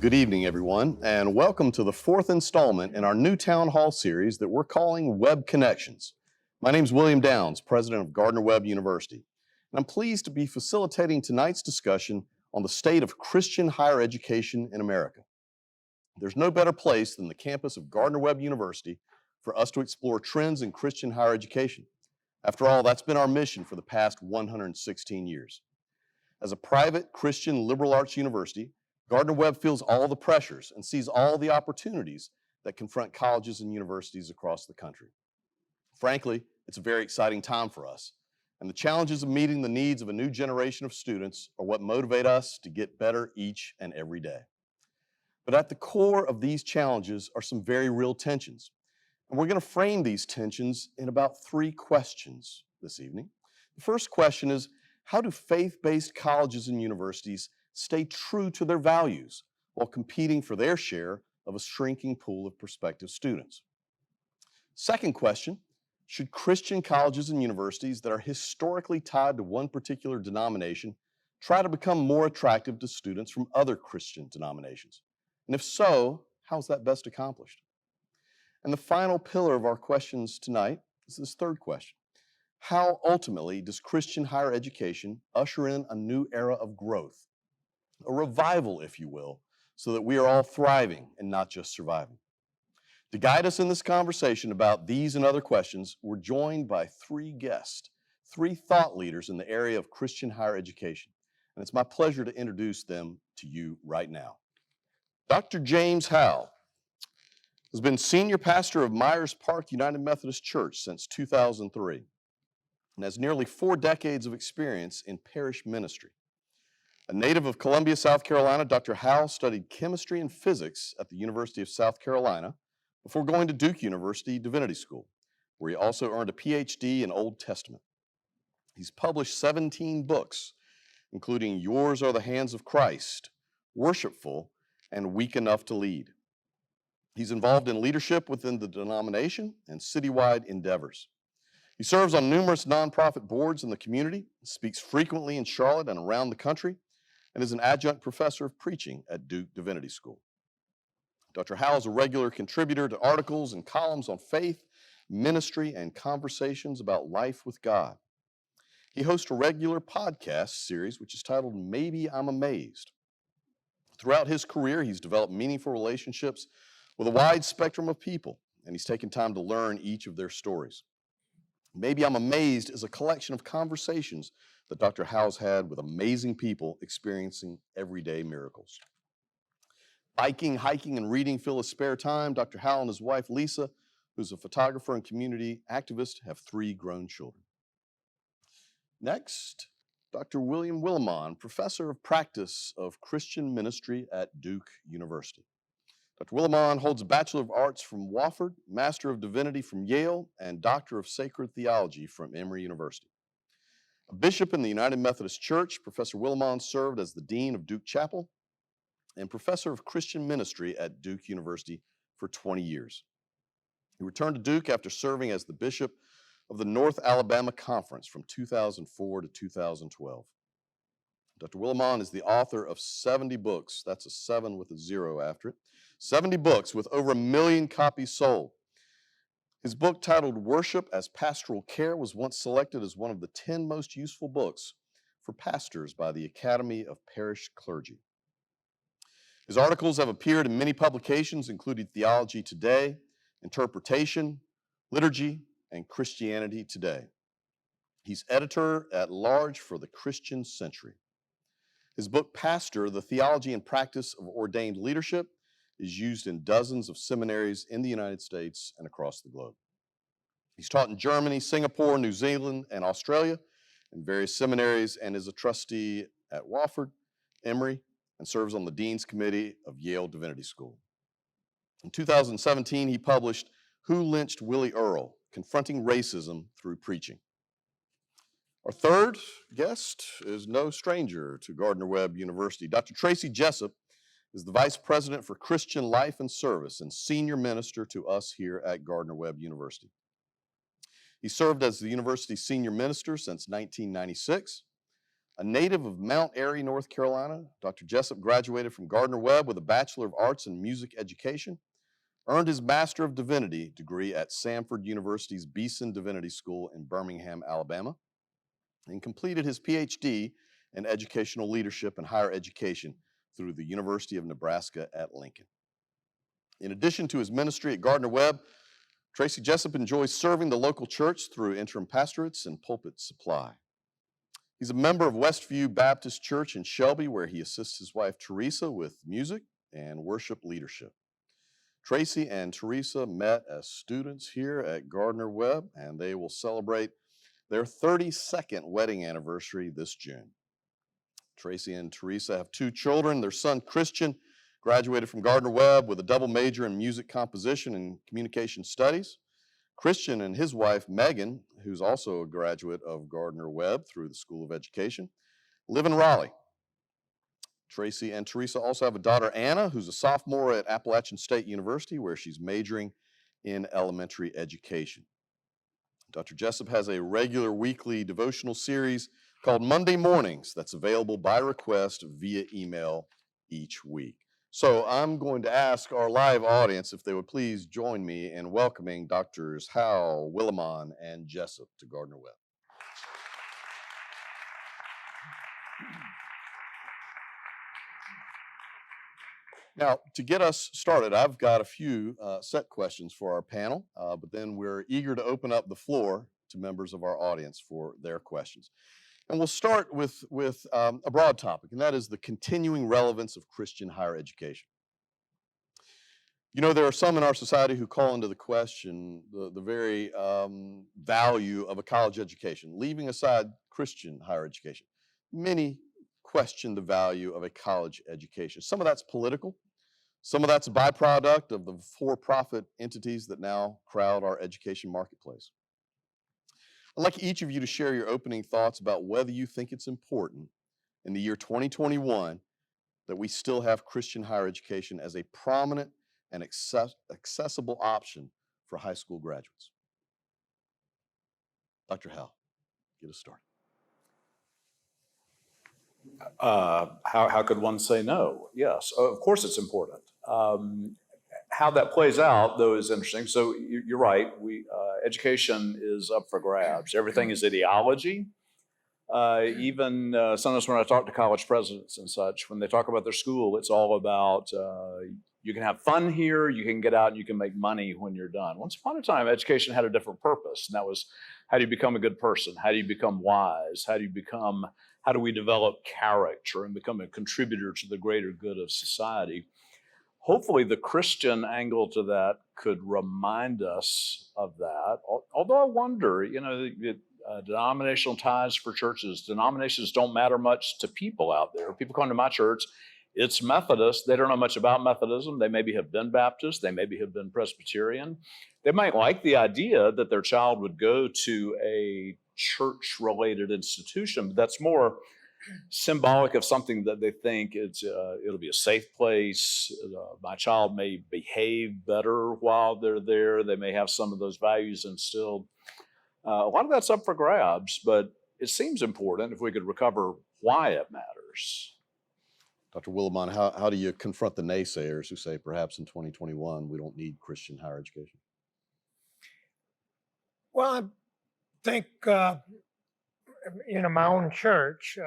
Good evening, everyone, and welcome to the fourth installment in our new town hall series that we're calling Webb Connections. My name is William Downs, president of Gardner-Webb University, and I'm pleased to be facilitating tonight's discussion on the state of Christian higher education in America. There's no better place than the campus of Gardner-Webb University for us to explore trends in Christian higher education. After all, that's been our mission for the past 116 years. As a private Christian liberal arts university, Gardner-Webb feels all the pressures and sees all the opportunities that confront colleges and universities across the country. Frankly, it's a very exciting time for us, and the challenges of meeting the needs of a new generation of students are what motivate us to get better each and every day. But at the core of these challenges are some very real tensions, and we're going to frame these tensions in about 3 questions this evening. The first question is, how do faith-based colleges and universities stay true to their values while competing for their share of a shrinking pool of prospective students? Second question, should Christian colleges and universities that are historically tied to one particular denomination try to become more attractive to students from other Christian denominations? And if so, how is that best accomplished? And the final pillar of our questions tonight is this third question. How ultimately does Christian higher education usher in a new era of growth? A revival, if you will, so that we are all thriving and not just surviving. To guide us in this conversation about these and other questions, we're joined by 3 guests, 3 thought leaders in the area of Christian higher education. And it's my pleasure to introduce them to you right now. Dr. James Howell has been senior pastor of Myers Park United Methodist Church since 2003 and has nearly 4 decades of experience in parish ministry. A native of Columbia, South Carolina, Dr. Howell studied chemistry and physics at the University of South Carolina before going to Duke University Divinity School, where he also earned a PhD in Old Testament. He's published 17 books, including Yours Are the Hands of Christ, Worshipful, and Weak Enough to Lead. He's involved in leadership within the denomination and citywide endeavors. He serves on numerous nonprofit boards in the community, speaks frequently in Charlotte and around the country, and is an adjunct professor of preaching at Duke Divinity School. Dr. Howell is a regular contributor to articles and columns on faith, ministry, and conversations about life with God. He hosts a regular podcast series which is titled Maybe I'm Amazed. Throughout his career, he's developed meaningful relationships with a wide spectrum of people, and he's taken time to learn each of their stories. Maybe I'm Amazed is a collection of conversations that Dr. Howell's had with amazing people experiencing everyday miracles. Biking, hiking, and reading fill his spare time. Dr. Howell and his wife, Lisa, who's a photographer and community activist, have 3 grown children. Next, Dr. Wilemon, professor of practice of Christian ministry at Duke University. Dr. Wilemon holds a Bachelor of Arts from Wofford, Master of Divinity from Yale, and Doctor of Sacred Theology from Emory University. A bishop in the United Methodist Church, Professor Wilemon served as the Dean of Duke Chapel and Professor of Christian Ministry at Duke University for 20 years. He returned to Duke after serving as the Bishop of the North Alabama Conference from 2004 to 2012. Dr. Wilemon is the author of 70 books, that's a 7 with a 0 after it, 70 books with over 1 million copies sold. His book titled Worship as Pastoral Care was once selected as one of the 10 most useful books for pastors by the Academy of Parish Clergy. His articles have appeared in many publications, including Theology Today, Interpretation, Liturgy, and Christianity Today. He's editor-at-large for the Christian Century. His book, Pastor, The Theology and Practice of Ordained Leadership, is used in dozens of seminaries in the United States and across the globe. He's taught in Germany, Singapore, New Zealand, and Australia in various seminaries and is a trustee at Wofford, Emory, and serves on the Dean's Committee of Yale Divinity School. In 2017, he published Who Lynched Willie Earl? Confronting Racism Through Preaching. Our third guest is no stranger to Gardner-Webb University. Dr. Tracy Jessup is the Vice President for Christian Life and Service and Senior Minister to us here at Gardner-Webb University. He served as the university's senior minister since 1996. A native of Mount Airy, North Carolina, Dr. Jessup graduated from Gardner-Webb with a Bachelor of Arts in Music Education, earned his Master of Divinity degree at Samford University's Beeson Divinity School in Birmingham, Alabama, and completed his PhD in Educational Leadership and Higher Education through the University of Nebraska at Lincoln. In addition to his ministry at Gardner-Webb, Tracy Jessup enjoys serving the local church through interim pastorates and pulpit supply. He's a member of Westview Baptist Church in Shelby, where he assists his wife Teresa with music and worship leadership. Tracy and Teresa met as students here at Gardner-Webb, and they will celebrate their 32nd wedding anniversary this June. Tracy and Teresa have 2 children. Their son, Christian, graduated from Gardner-Webb with a double major in music composition and communication studies. Christian and his wife, Megan, who's also a graduate of Gardner-Webb through the School of Education, live in Raleigh. Tracy and Teresa also have a daughter, Anna, who's a sophomore at Appalachian State University, where she's majoring in elementary education. Dr. Jessup has a regular weekly devotional series called Monday Mornings that's available by request via email each week. So I'm going to ask our live audience if they would please join me in welcoming Drs. Howe, Wilemon, and Jessup to Gardner-Webb. Now, to get us started, I've got a few set questions for our panel, but then we're eager to open up the floor to members of our audience for their questions. And we'll start with a broad topic, and that is the continuing relevance of Christian higher education. You know, there are some in our society who call into the question the very value of a college education, leaving aside Christian higher education. Many question the value of a college education. Some of that's political. Some of that's a byproduct of the for-profit entities that now crowd our education marketplace. I'd like each of you to share your opening thoughts about whether you think it's important in the year 2021 that we still have Christian higher education as a prominent and accessible option for high school graduates. Dr. Howe, get us started. How could one say no? Yes, of course it's important. How that plays out, though, is interesting. So you're right. Education is up for grabs. Everything is ideology. Even sometimes when I talk to college presidents and such, when they talk about their school, it's all about you can have fun here, you can get out, and you can make money when you're done. Once upon a time, education had a different purpose, and that was how do you become a good person? How do you become wise? How do we develop character and become a contributor to the greater good of society? Hopefully the Christian angle to that could remind us of that. Although I wonder, denominational ties for churches, denominations don't matter much to people out there. People come to my church, it's Methodist. They don't know much about Methodism. They maybe have been Baptist. They maybe have been Presbyterian. They might like the idea that their child would go to a church-related institution, but that's more symbolic of something that they think it'll be a safe place. My child may behave better while they're there. They may have some of those values instilled. A lot of that's up for grabs, but it seems important if we could recover why it matters. Dr. Wilemon, how do you confront the naysayers who say perhaps in 2021 we don't need Christian higher education? Well, I think my own church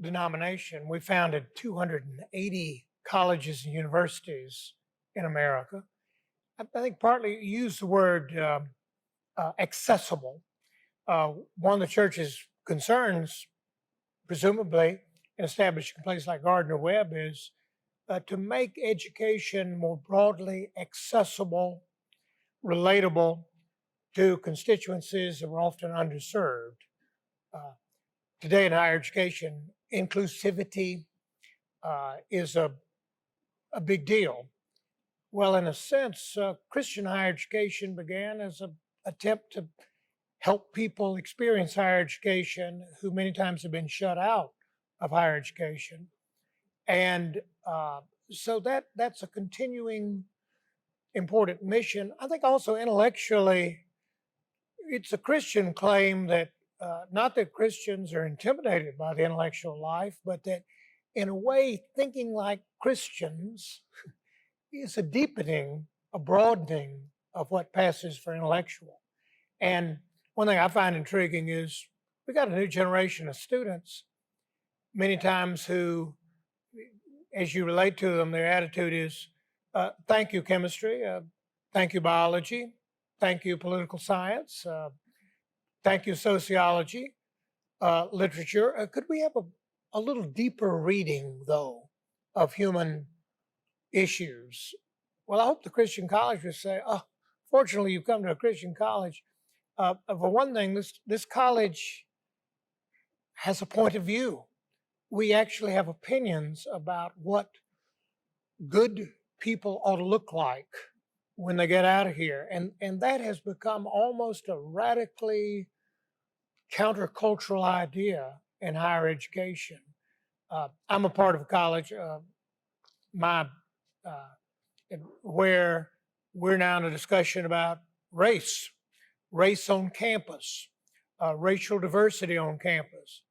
denomination, we founded 280 colleges and universities in America. I think partly you use the word accessible. One of the church's concerns, presumably, in establishing a place like Gardner-Webb is to make education more broadly accessible, relatable to constituencies that were often underserved. Today in higher education, inclusivity is a big deal. Well, in a sense, Christian higher education began as an attempt to help people experience higher education who many times have been shut out of higher education. And so that's a continuing important mission. I think also intellectually, it's a Christian claim that not that Christians are intimidated by the intellectual life, but that in a way, thinking like Christians is a deepening, a broadening of what passes for intellectual. And one thing I find intriguing is we got a new generation of students, many times who, as you relate to them, their attitude is, thank you, chemistry, thank you, biology, thank you, political science, thank you, sociology, literature. Could we have a little deeper reading, though, of human issues? Well, I hope the Christian college would say, oh, fortunately, you've come to a Christian college. For one thing, this college has a point of view. We actually have opinions about what good people ought to look like when they get out of here. And that has become almost a radically countercultural idea in higher education. I'm a part of a college, where we're now in a discussion about race on campus, racial diversity on campus.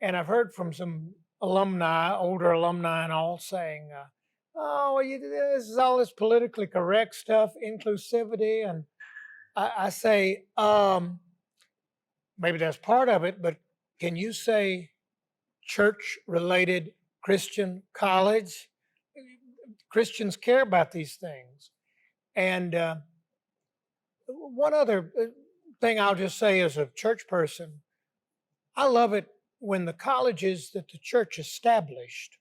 And I've heard from some alumni, older alumni and all, saying, oh, this is all this politically correct stuff, inclusivity. And I say, maybe that's part of it, but can you say church-related Christian college? Christians care about these things. And one other thing I'll just say as a church person, I love it when the colleges that the church established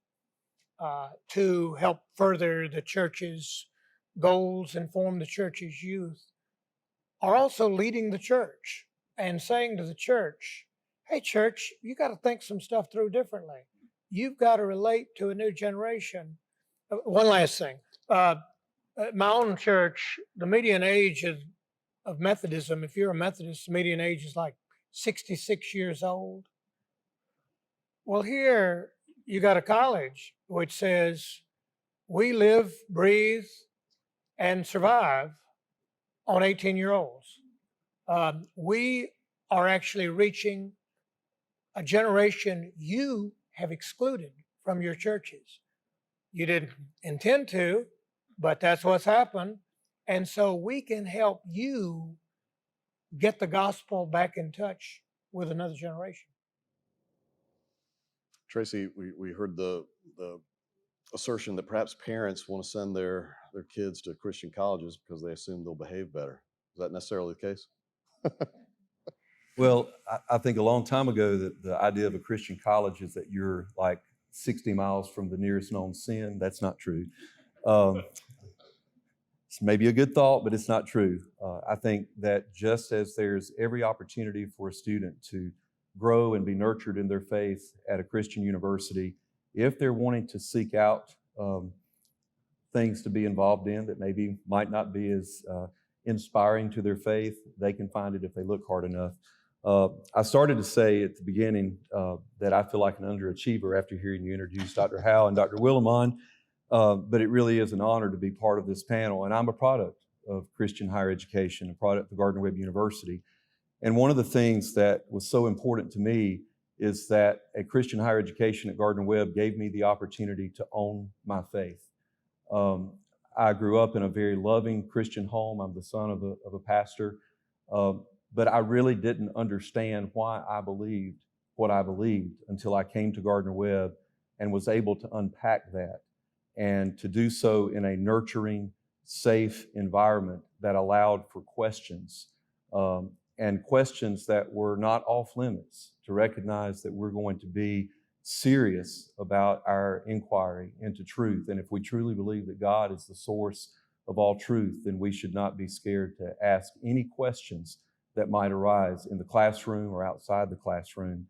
to help further the church's goals and form the church's youth are also leading the church and saying to the church, hey, church, you got to think some stuff through differently. You've got to relate to a new generation. One last thing. At my own church, the median age of Methodism, if you're a Methodist, the median age is like 66 years old. Well, here you got a college which says we live, breathe, and survive on 18-year-olds. We are actually reaching a generation you have excluded from your churches. You didn't intend to, but that's what's happened. And so we can help you get the gospel back in touch with another generation. Tracy, we heard the assertion that perhaps parents want to send their kids to Christian colleges because they assume they'll behave better. Is that necessarily the case? Well, I think a long time ago that the idea of a Christian college is that you're like 60 miles from the nearest known sin. That's not true. It's maybe a good thought, but it's not true. I think that just as there's every opportunity for a student to grow and be nurtured in their faith at a Christian university, if they're wanting to seek out things to be involved in that maybe might not be as inspiring to their faith, they can find it if they look hard enough. I started to say at the beginning that I feel like an underachiever after hearing you introduce Dr. Howe and Dr. Wilemon, but it really is an honor to be part of this panel. And I'm a product of Christian higher education, a product of Gardner-Webb University. And one of the things that was so important to me is that a Christian higher education at Gardner-Webb gave me the opportunity to own my faith. I grew up in a very loving Christian home. I'm the son of a pastor. But I really didn't understand why I believed what I believed until I came to Gardner-Webb and was able to unpack that and to do so in a nurturing, safe environment that allowed for questions and questions that were not off limits, to recognize that we're going to be serious about our inquiry into truth. And if we truly believe that God is the source of all truth, then we should not be scared to ask any questions that might arise in the classroom or outside the classroom.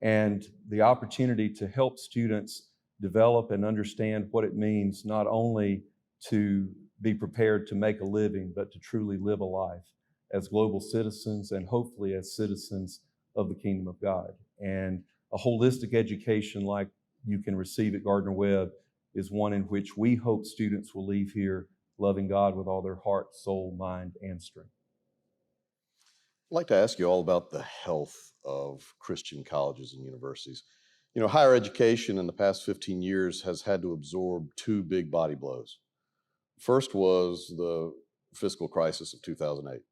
And the opportunity to help students develop and understand what it means not only to be prepared to make a living, but to truly live a life as global citizens and hopefully as citizens of the kingdom of God. And a holistic education like you can receive at Gardner-Webb is one in which we hope students will leave here loving God with all their heart, soul, mind, and strength. I'd like to ask you all about the health of Christian colleges and universities. You know, higher education in the past 15 years has had to absorb two big body blows. First was the fiscal crisis of 2008,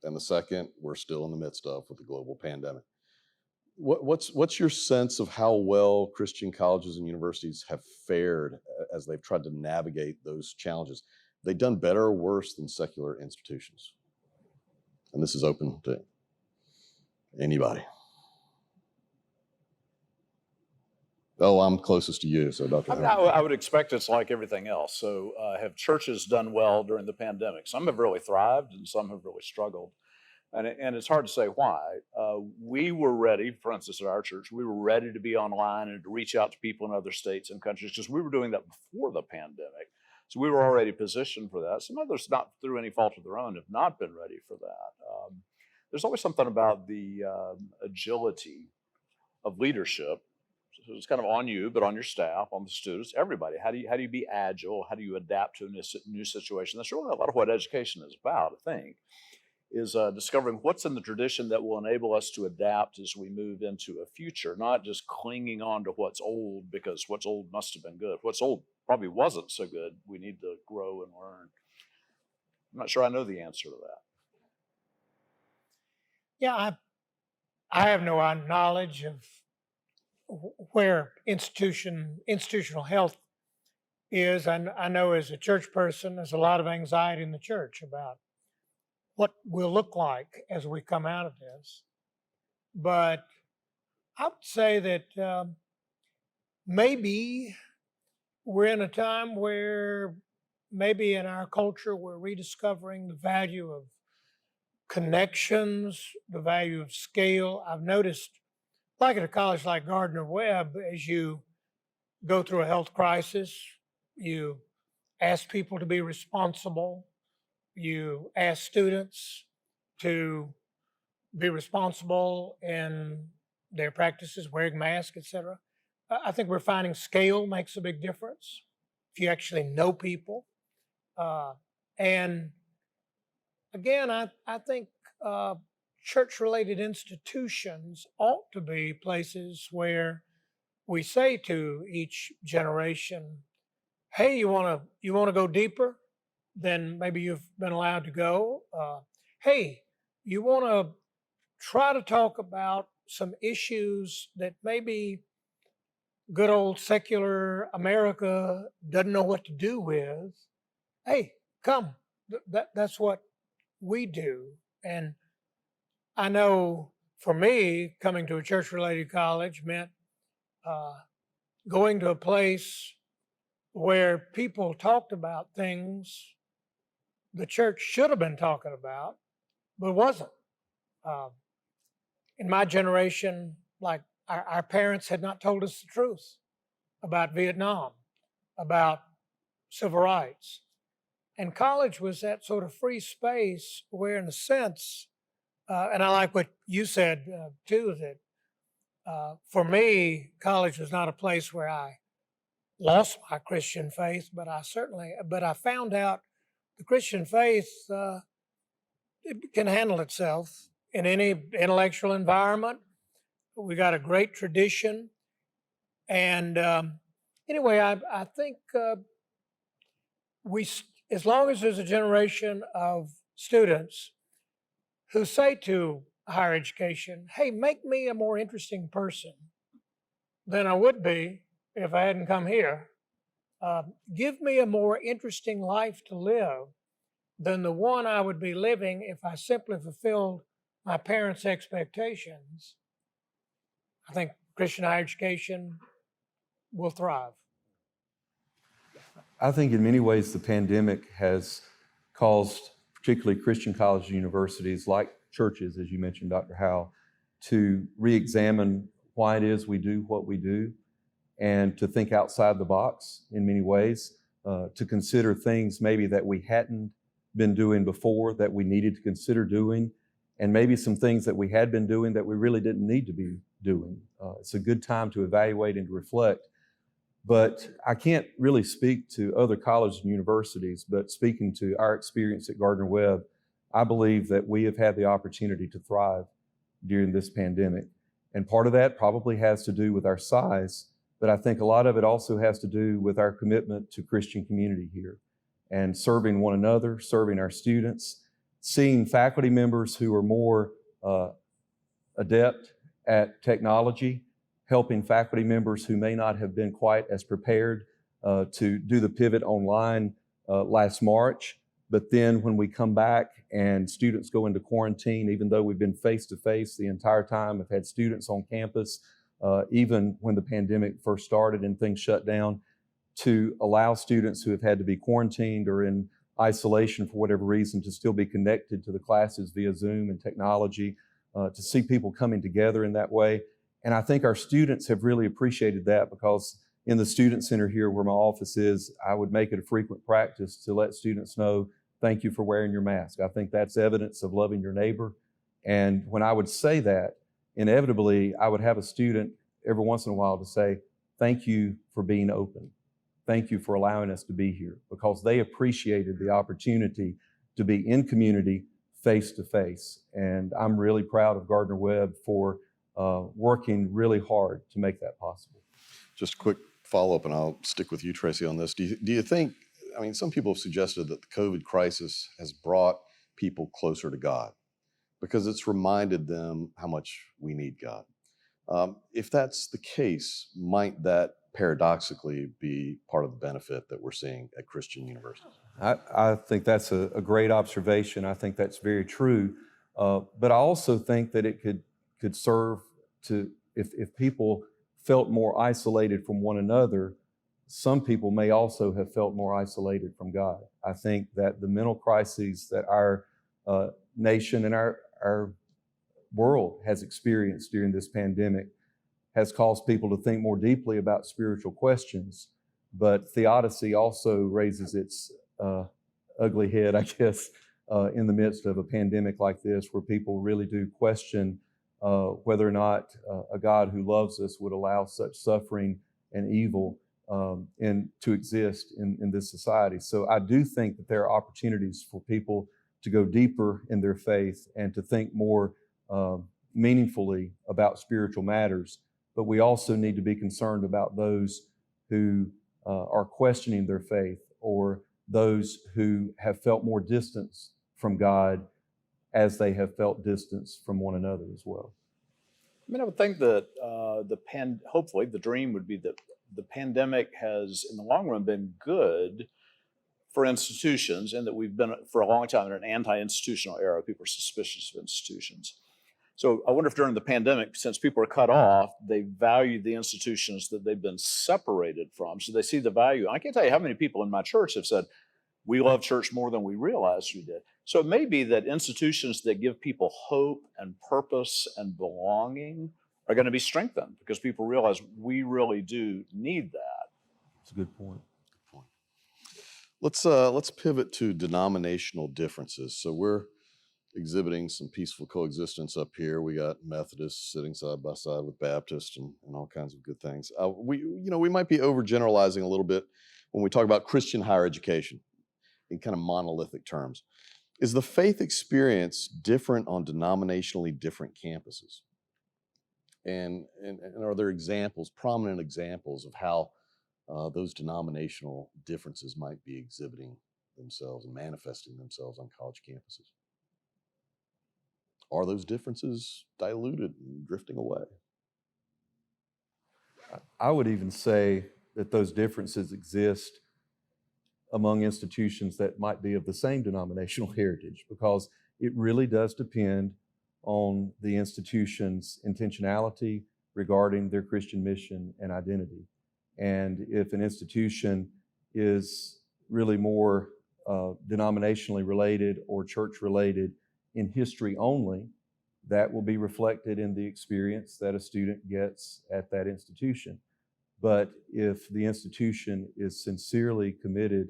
and the second we're still in the midst of with the global pandemic. What's your sense of how well Christian colleges and universities have fared as they've tried to navigate those challenges? Have they done better or worse than secular institutions? And this is open to anybody. Oh, I'm closest to you, so Dr. I mean, I would expect it's like everything else. So have churches done well during the pandemic? Some have really thrived and some have really struggled. And it's hard to say why. We were ready, for instance, at our church, we were ready to be online and to reach out to people in other states and countries because we were doing that before the pandemic. So we were already positioned for that. Some others, not through any fault of their own, have not been ready for that. There's always something about the agility of leadership. So it's kind of on you, but on your staff, on the students, everybody. How do you be agile? How do you adapt to a new situation? That's really a lot of what education is about, I think, is discovering what's in the tradition that will enable us to adapt as we move into a future, not just clinging on to what's old because what's old must have been good. What's old probably wasn't so good. We need to grow and learn. I'm not sure I know the answer to that. Yeah, I have no knowledge of where institutional health is. I know as a church person, there's a lot of anxiety in the church about what we'll look like as we come out of this. But I would say that maybe we're in a time where maybe in our culture we're rediscovering the value of connections, the value of scale. I've noticed, like at a college like Gardner-Webb, as you go through a health crisis, you ask people to be responsible. You ask students to be responsible in their practices, wearing masks, etc. I think we're finding scale makes a big difference if you actually know people. And again, I think church-related institutions ought to be places where we say to each generation, hey, you want to go deeper than maybe you've been allowed to go? Hey, you want to try to talk about some issues that maybe good old secular America doesn't know what to do with? Hey, come. That's what we do. And I know for me, coming to a church-related college meant going to a place where people talked about things the church should have been talking about, but wasn't. In my generation, like our parents had not told us the truth about Vietnam, about civil rights. And college was that sort of free space where, in a sense, and I like what you said too, that for me, college was not a place where I lost my Christian faith, but I found out the Christian faith it can handle itself in any intellectual environment. We got a great tradition. And anyway, I think as long as there's a generation of students who say to higher education, hey, make me a more interesting person than I would be if I hadn't come here. Give me a more interesting life to live than the one I would be living if I simply fulfilled my parents' expectations. I think Christian higher education will thrive. I think in many ways the pandemic has caused particularly Christian colleges and universities like churches, as you mentioned, Dr. Howell, to re-examine why it is we do what we do and to think outside the box in many ways, to consider things maybe that we hadn't been doing before that we needed to consider doing, and maybe some things that we had been doing that we really didn't need to be doing. It's a good time to evaluate and to reflect. But I can't really speak to other colleges and universities, but speaking to our experience at Gardner-Webb, I believe that we have had the opportunity to thrive during this pandemic. And part of that probably has to do with our size, but I think a lot of it also has to do with our commitment to Christian community here and serving one another, serving our students, seeing faculty members who are more adept at technology, helping faculty members who may not have been quite as prepared to do the pivot online last March. But then when we come back and students go into quarantine, even though we've been face-to-face the entire time, I've had students on campus, even when the pandemic first started and things shut down, to allow students who have had to be quarantined or in isolation for whatever reason to still be connected to the classes via Zoom and technology, to see people coming together in that way. And I think our students have really appreciated that, because in the Student Center here where my office is, I would make it a frequent practice to let students know, thank you for wearing your mask. I think that's evidence of loving your neighbor. And when I would say that, inevitably, I would have a student every once in a while to say, thank you for being open. Thank you for allowing us to be here, because they appreciated the opportunity to be in community face to face. And I'm really proud of Gardner-Webb for working really hard to make that possible. Just a quick follow-up, and I'll stick with you, Tracy, on this. Do you think, I mean, some people have suggested that the COVID crisis has brought people closer to God because it's reminded them how much we need God. If that's the case, might that paradoxically be part of the benefit that we're seeing at Christian universities? I think that's a great observation. I think that's very true. But I also think that it could serve to, if people felt more isolated from one another, some people may also have felt more isolated from God. I think that the mental crises that our nation and our world has experienced during this pandemic has caused people to think more deeply about spiritual questions. But theodicy also raises its ugly head, I guess, in the midst of a pandemic like this, where people really do question whether or not a God who loves us would allow such suffering and evil to exist in this society. So I do think that there are opportunities for people to go deeper in their faith and to think more meaningfully about spiritual matters. But we also need to be concerned about those who are questioning their faith, or those who have felt more distance from God as they have felt distance from one another as well. I mean, I would think that hopefully the dream would be that the pandemic has, in the long run, been good for institutions, and that we've been for a long time in an anti-institutional era. People are suspicious of institutions. So I wonder if during the pandemic, since people are cut off, they value the institutions that they've been separated from. So they see the value. I can't tell you how many people in my church have said, we love church more than we realized we did. So it may be that institutions that give people hope and purpose and belonging are going to be strengthened, because people realize we really do need that. That's a good point. Let's pivot to denominational differences. So we're exhibiting some peaceful coexistence up here. We got Methodists sitting side by side with Baptists and all kinds of good things. We might be overgeneralizing a little bit when we talk about Christian higher education in kind of monolithic terms. Is the faith experience different on denominationally different campuses? And are there examples, prominent examples of how those denominational differences might be exhibiting themselves and manifesting themselves on college campuses? Are those differences diluted and drifting away? I would even say that those differences exist among institutions that might be of the same denominational heritage, because it really does depend on the institution's intentionality regarding their Christian mission and identity. And if an institution is really more denominationally related or church related in history only, that will be reflected in the experience that a student gets at that institution. But if the institution is sincerely committed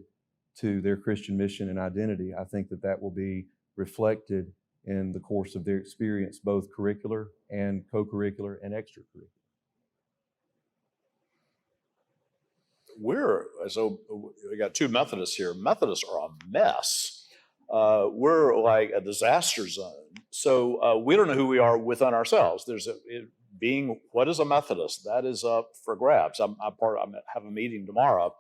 to their Christian mission and identity, I think that will be reflected in the course of their experience, both curricular and co-curricular and extracurricular. So we got two Methodists here. Methodists are a mess. We're like a disaster zone. So we don't know who we are within ourselves. There's being what is a Methodist, that is up for grabs. I have a meeting tomorrow.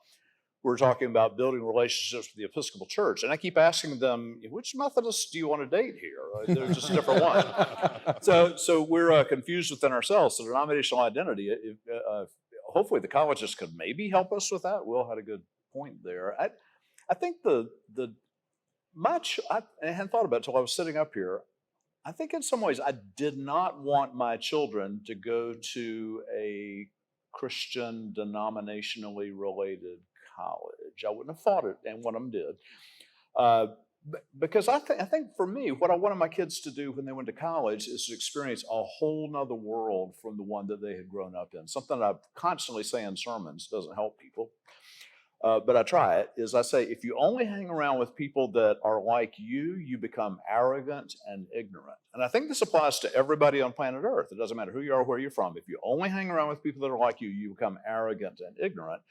We're talking about building relationships with the Episcopal Church, and I keep asking them, which Methodists do you want to date here? There's just a different one. So we're confused within ourselves. So denominational identity, hopefully the colleges could maybe help us with that. Will had a good point there. I think I hadn't thought about it until I was sitting up here. I think in some ways I did not want my children to go to a Christian denominationally related college. I wouldn't have thought it, and one of them did. Because I think for me, what I wanted my kids to do when they went to college is to experience a whole nother world from the one that they had grown up in. Something I constantly say in sermons, doesn't help people. But I try it, is I say, if you only hang around with people that are like you become arrogant and ignorant. And I think this applies to everybody on planet Earth. It doesn't matter who you are or where you're from. If you only hang around with people that are like you become arrogant and ignorant.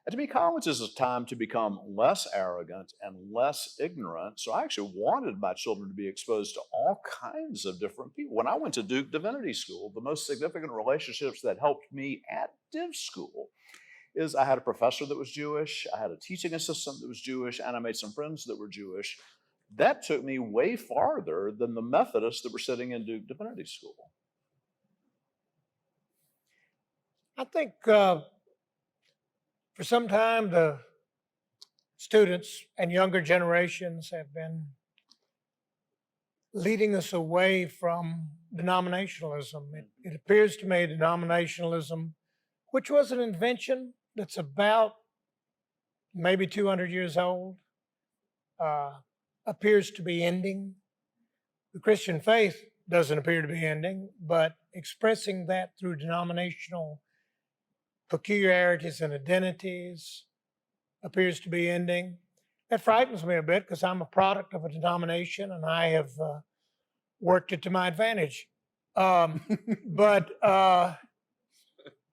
And to me, college is a time to become less arrogant and less ignorant. So I actually wanted my children to be exposed to all kinds of different people. When I went to Duke Divinity School, the most significant relationships that helped me at Div School is I had a professor that was Jewish, I had a teaching assistant that was Jewish, and I made some friends that were Jewish. That took me way farther than the Methodists that were sitting in Duke Divinity School. I think for some time the students and younger generations have been leading us away from denominationalism. It appears to me denominationalism, which was an invention that's about maybe 200 years old, appears to be ending. The Christian faith doesn't appear to be ending, but expressing that through denominational peculiarities and identities appears to be ending. That frightens me a bit because I'm a product of a denomination and I have worked it to my advantage. But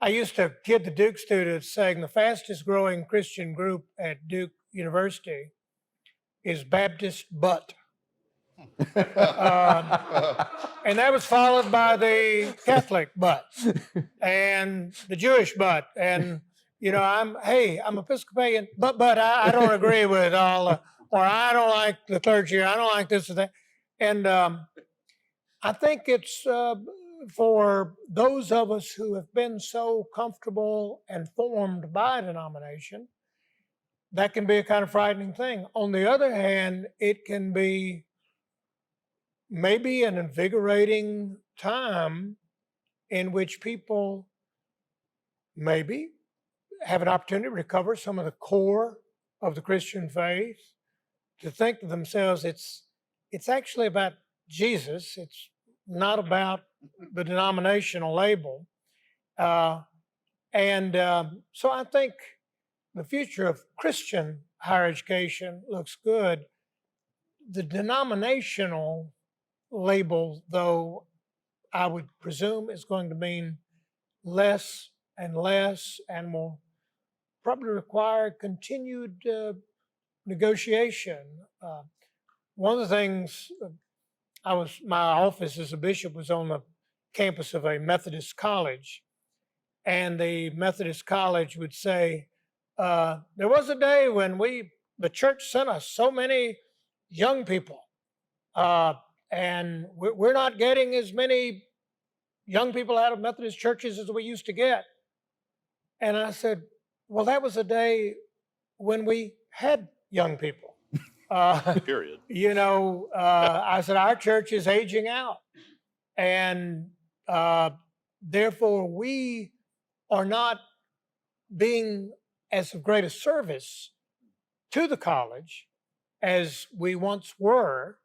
I used to kid the Duke students saying the fastest growing Christian group at Duke University is Baptist Butt. And that was followed by the Catholic butt and the Jewish butt. And, you know, I'm Episcopalian, but I don't agree with all, or I don't like the clergy, I don't like this or that. And I think it's for those of us who have been so comfortable and formed by a denomination, that can be a kind of frightening thing. On the other hand, it can be maybe an invigorating time in which people maybe have an opportunity to recover some of the core of the Christian faith, to think to themselves, it's actually about Jesus. It's not about the denominational label. So I think the future of Christian higher education looks good. The denominational label, though, I would presume is going to mean less and less and will probably require continued negotiation. One of the things, my office as a bishop was on the campus of a Methodist college, and the Methodist college would say, there was a day when the church sent us so many young people, and we're not getting as many young people out of Methodist churches as we used to get. And I said, well, that was a day when we had young people. Period. You know, I said, our church is aging out. And therefore, we are not being as of great a service to the college as we once were.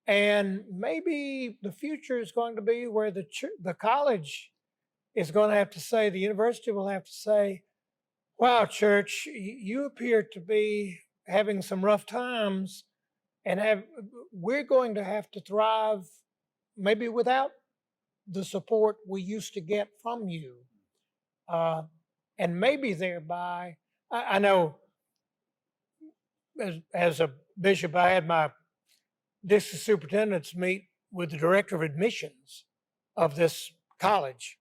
And maybe the future is going to be where the college is going to have to say, the university will have to say, wow, church, you appear to be having some rough times, and we're going to have to thrive maybe without the support we used to get from you. And maybe thereby, I know as a bishop, I had my district superintendents meet with the director of admissions of this college.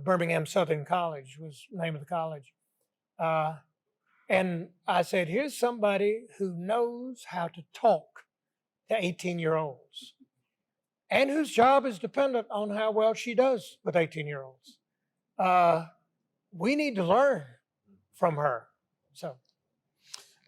Birmingham Southern College was the name of the college. And I said, here's somebody who knows how to talk to 18-year-olds and whose job is dependent on how well she does with 18-year-olds. We need to learn from her. So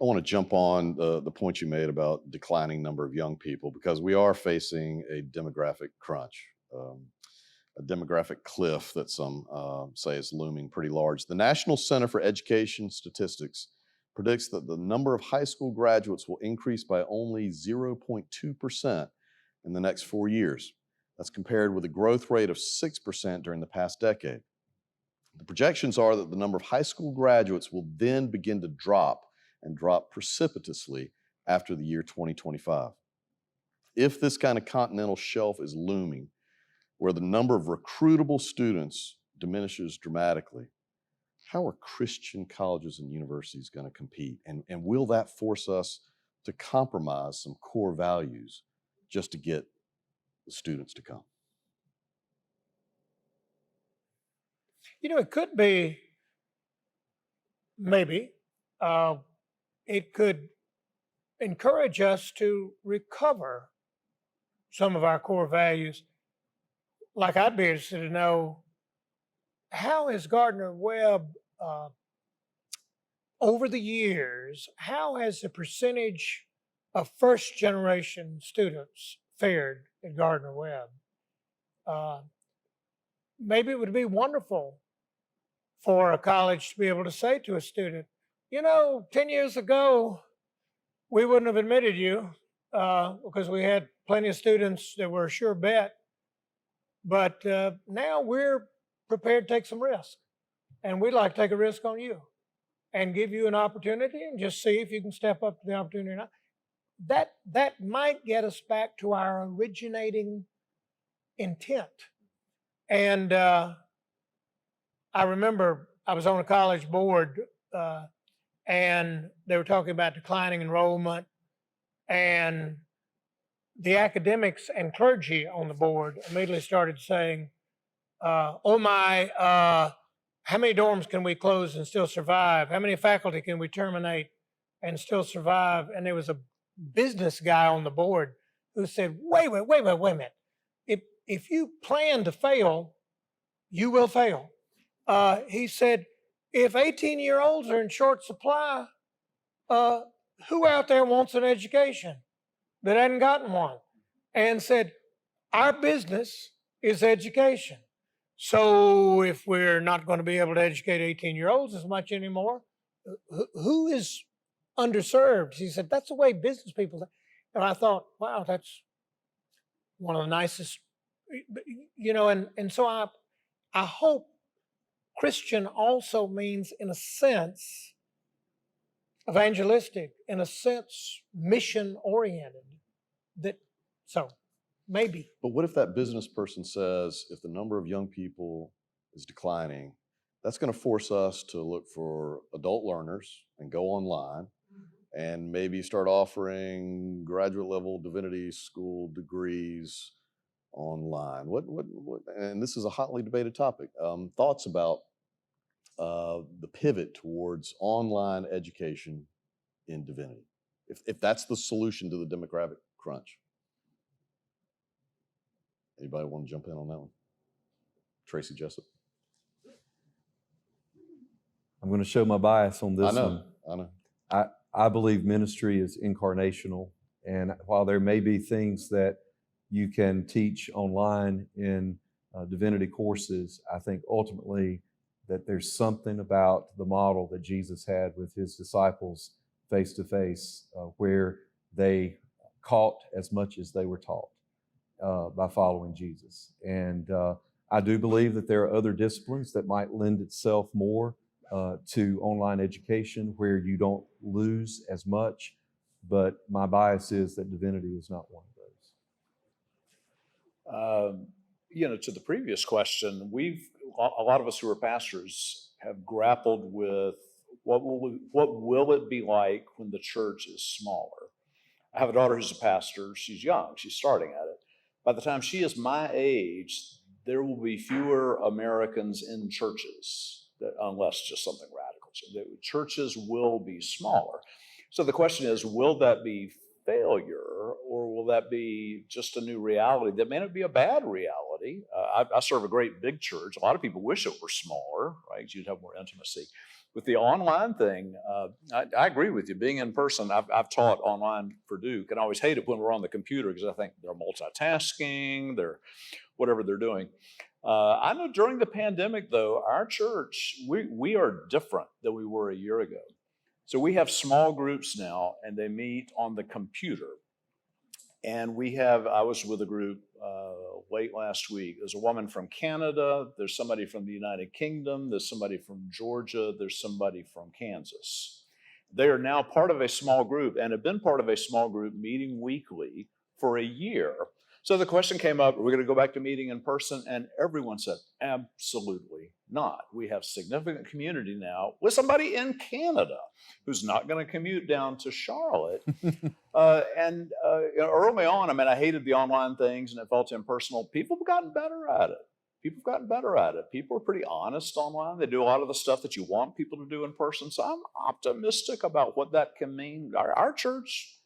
I want to jump on the point you made about declining number of young people, because we are facing a demographic crunch, a demographic cliff that some say is looming pretty large. The National Center for Education Statistics predicts that the number of high school graduates will increase by only 0.2% in the next 4 years. That's compared with a growth rate of 6% during the past decade. The projections are that the number of high school graduates will then begin to drop precipitously after the year 2025. If this kind of continental shelf is looming, where the number of recruitable students diminishes dramatically, how are Christian colleges and universities going to compete? And will that force us to compromise some core values just to get the students to come? It could be, maybe, it could encourage us to recover some of our core values. Like, I'd be interested to know, how has Gardner-Webb, over the years, how has the percentage of first-generation students fared at Gardner-Webb? Maybe it would be wonderful for a college to be able to say to a student, 10 years ago, we wouldn't have admitted you because we had plenty of students that were a sure bet. But now we're prepared to take some risk. And we'd like to take a risk on you and give you an opportunity and just see if you can step up to the opportunity or not. That might get us back to our originating intent. And I remember I was on a college board and they were talking about declining enrollment, and the academics and clergy on the board immediately started saying, oh my, how many dorms can we close and still survive? How many faculty can we terminate and still survive? And there was a business guy on the board who said, wait a minute. If you plan to fail, you will fail. He said, if 18-year-olds are in short supply, who out there wants an education that hadn't gotten one? And said, our business is education. So if we're not going to be able to educate 18-year-olds as much anymore, who is underserved? He said, that's the way business people. And I thought, wow, that's one of the nicest, and so I hope Christian also means, in a sense, evangelistic, in a sense, mission-oriented. So maybe. But what if that business person says, if the number of young people is declining, that's going to force us to look for adult learners and go online and maybe start offering graduate level divinity school degrees online. What and this is a hotly debated topic. Thoughts about the pivot towards online education in divinity, if that's the solution to the demographic crunch. Anybody want to jump in on that one? Tracy Jessup. I'm going to show my bias on this one. I know. I believe ministry is incarnational, and while there may be things that you can teach online in divinity courses, I think ultimately that there's something about the model that Jesus had with his disciples face to face, where they caught as much as they were taught by following Jesus. And I do believe that there are other disciplines that might lend itself more to online education where you don't lose as much, but my bias is that divinity is not one of those. To the previous question, a lot of us who are pastors have grappled with what will it be like when the church is smaller. I have a daughter who's a pastor. She's young. She's starting at it. By the time she is my age, there will be fewer Americans in churches, unless just something radical. So the churches will be smaller. So the question is, will that be failure, or will that be just a new reality that may not be a bad reality? I serve a great big church. A lot of people wish it were smaller, right? You'd have more intimacy. With the online thing, I agree with you. Being in person, I've taught online for Duke, and I always hate it when we're on the computer because I think they're multitasking, they're whatever they're doing. I know during the pandemic, though, our church, we are different than we were a year ago. So we have small groups now, and they meet on the computer. And I was with a group late last week. There's a woman from Canada, there's somebody from the United Kingdom, there's somebody from Georgia, there's somebody from Kansas. They are now part of a small group and have been part of a small group meeting weekly for a year. So the question came up, are we going to go back to meeting in person? And everyone said, absolutely not. We have significant community now with somebody in Canada who's not going to commute down to Charlotte. Early on, I hated the online things and it felt impersonal. People have gotten better at it. People are pretty honest online. They do a lot of the stuff that you want people to do in person. So I'm optimistic about what that can mean. Our church,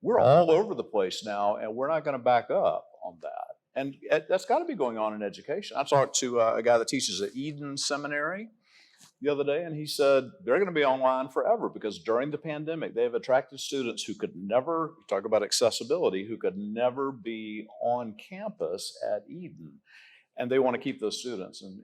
we're all over the place now, and we're not going to back up on that. And that's got to be going on in education. I talked to a guy that teaches at Eden Seminary the other day, and he said they're going to be online forever because during the pandemic, they have attracted students who could never, talk about accessibility, who could never be on campus at Eden. And they want to keep those students and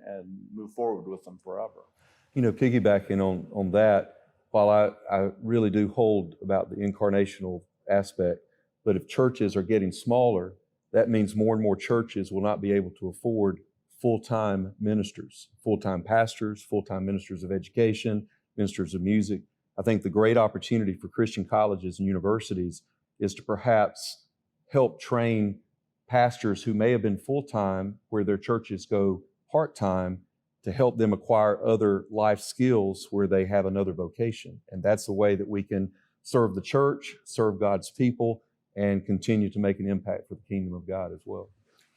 move forward with them forever. You know, piggybacking on that, while I really do hold about the incarnational aspect, but if churches are getting smaller, that means more and more churches will not be able to afford full-time ministers, full-time pastors, full-time ministers of education, ministers of music. I think the great opportunity for Christian colleges and universities is to perhaps help train pastors who may have been full-time where their churches go part-time to help them acquire other life skills where they have another vocation. And that's the way that we can serve the church, serve God's people, and continue to make an impact for the kingdom of God as well.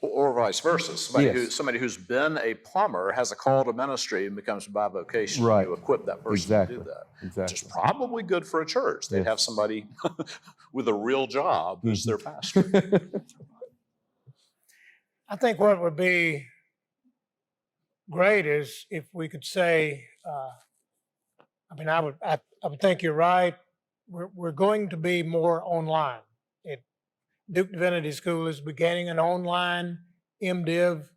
Or vice versa. Somebody who's been a plumber has a call to ministry and becomes bivocational. Right. You equip that person to do that. Exactly. Which is probably good for a church. They'd have somebody with a real job who's their pastor. I think what would be great is if we could say, I would think you're right. We're going to be more online. Duke Divinity School is beginning an online MDiv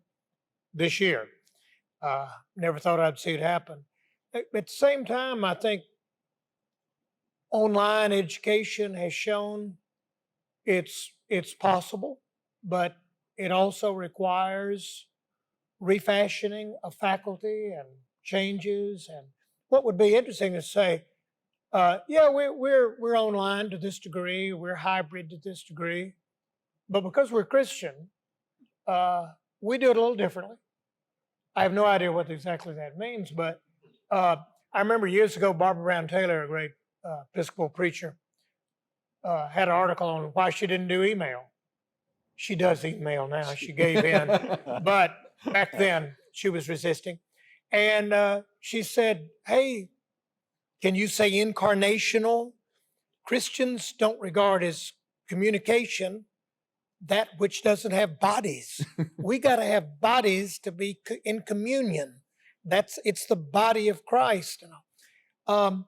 this year. Never thought I'd see it happen. At the same time, I think online education has shown it's possible, but it also requires refashioning of faculty and changes. And what would be interesting is say, we're online to this degree, we're hybrid to this degree, but because we're Christian, we do it a little differently. I have no idea what exactly that means, but I remember years ago, Barbara Brown Taylor, a great Episcopal preacher, had an article on why she didn't do email. She does email now, she gave in, but back then she was resisting. And she said, hey, can you say incarnational? Christians don't regard as communication that which doesn't have bodies. We got to have bodies to be in communion. It's the body of Christ. And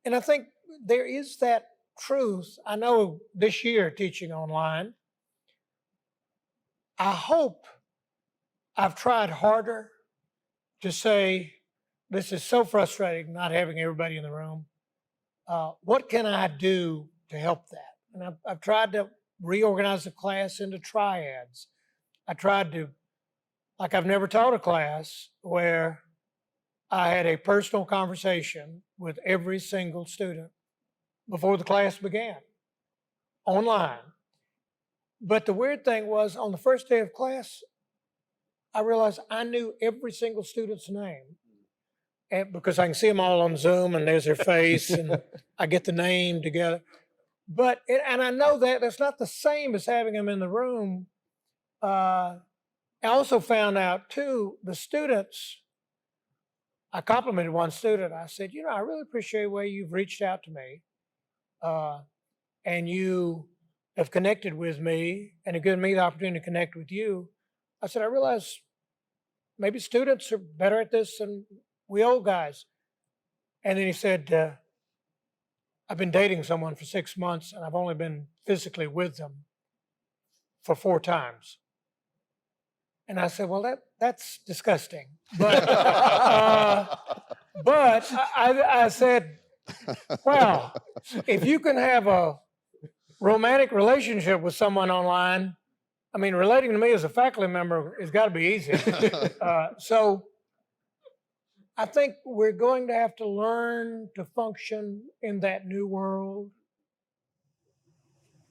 I think there is that truth. I know this year teaching online, I hope I've tried harder to say, this is so frustrating not having everybody in the room. What can I do to help that? And I've tried to reorganize the class into triads. I tried to, like I've never taught a class where I had a personal conversation with every single student before the class began, online. But the weird thing was, on the first day of class, I realized I knew every single student's name. And because I can see them all on Zoom and there's their face and I get the name together. And I know that that's not the same as having them in the room. I also found out too, the students, I complimented one student. I said, I really appreciate the way you've reached out to me. And you have connected with me and have given me the opportunity to connect with you. I said, I realize maybe students are better at this than we old guys. And then he said, I've been dating someone for 6 months and I've only been physically with them for 4 times. And I said, well, that's disgusting. But, I said, wow, if you can have a romantic relationship with someone online, I mean, relating to me as a faculty member has got to be easy. So I think we're going to have to learn to function in that new world.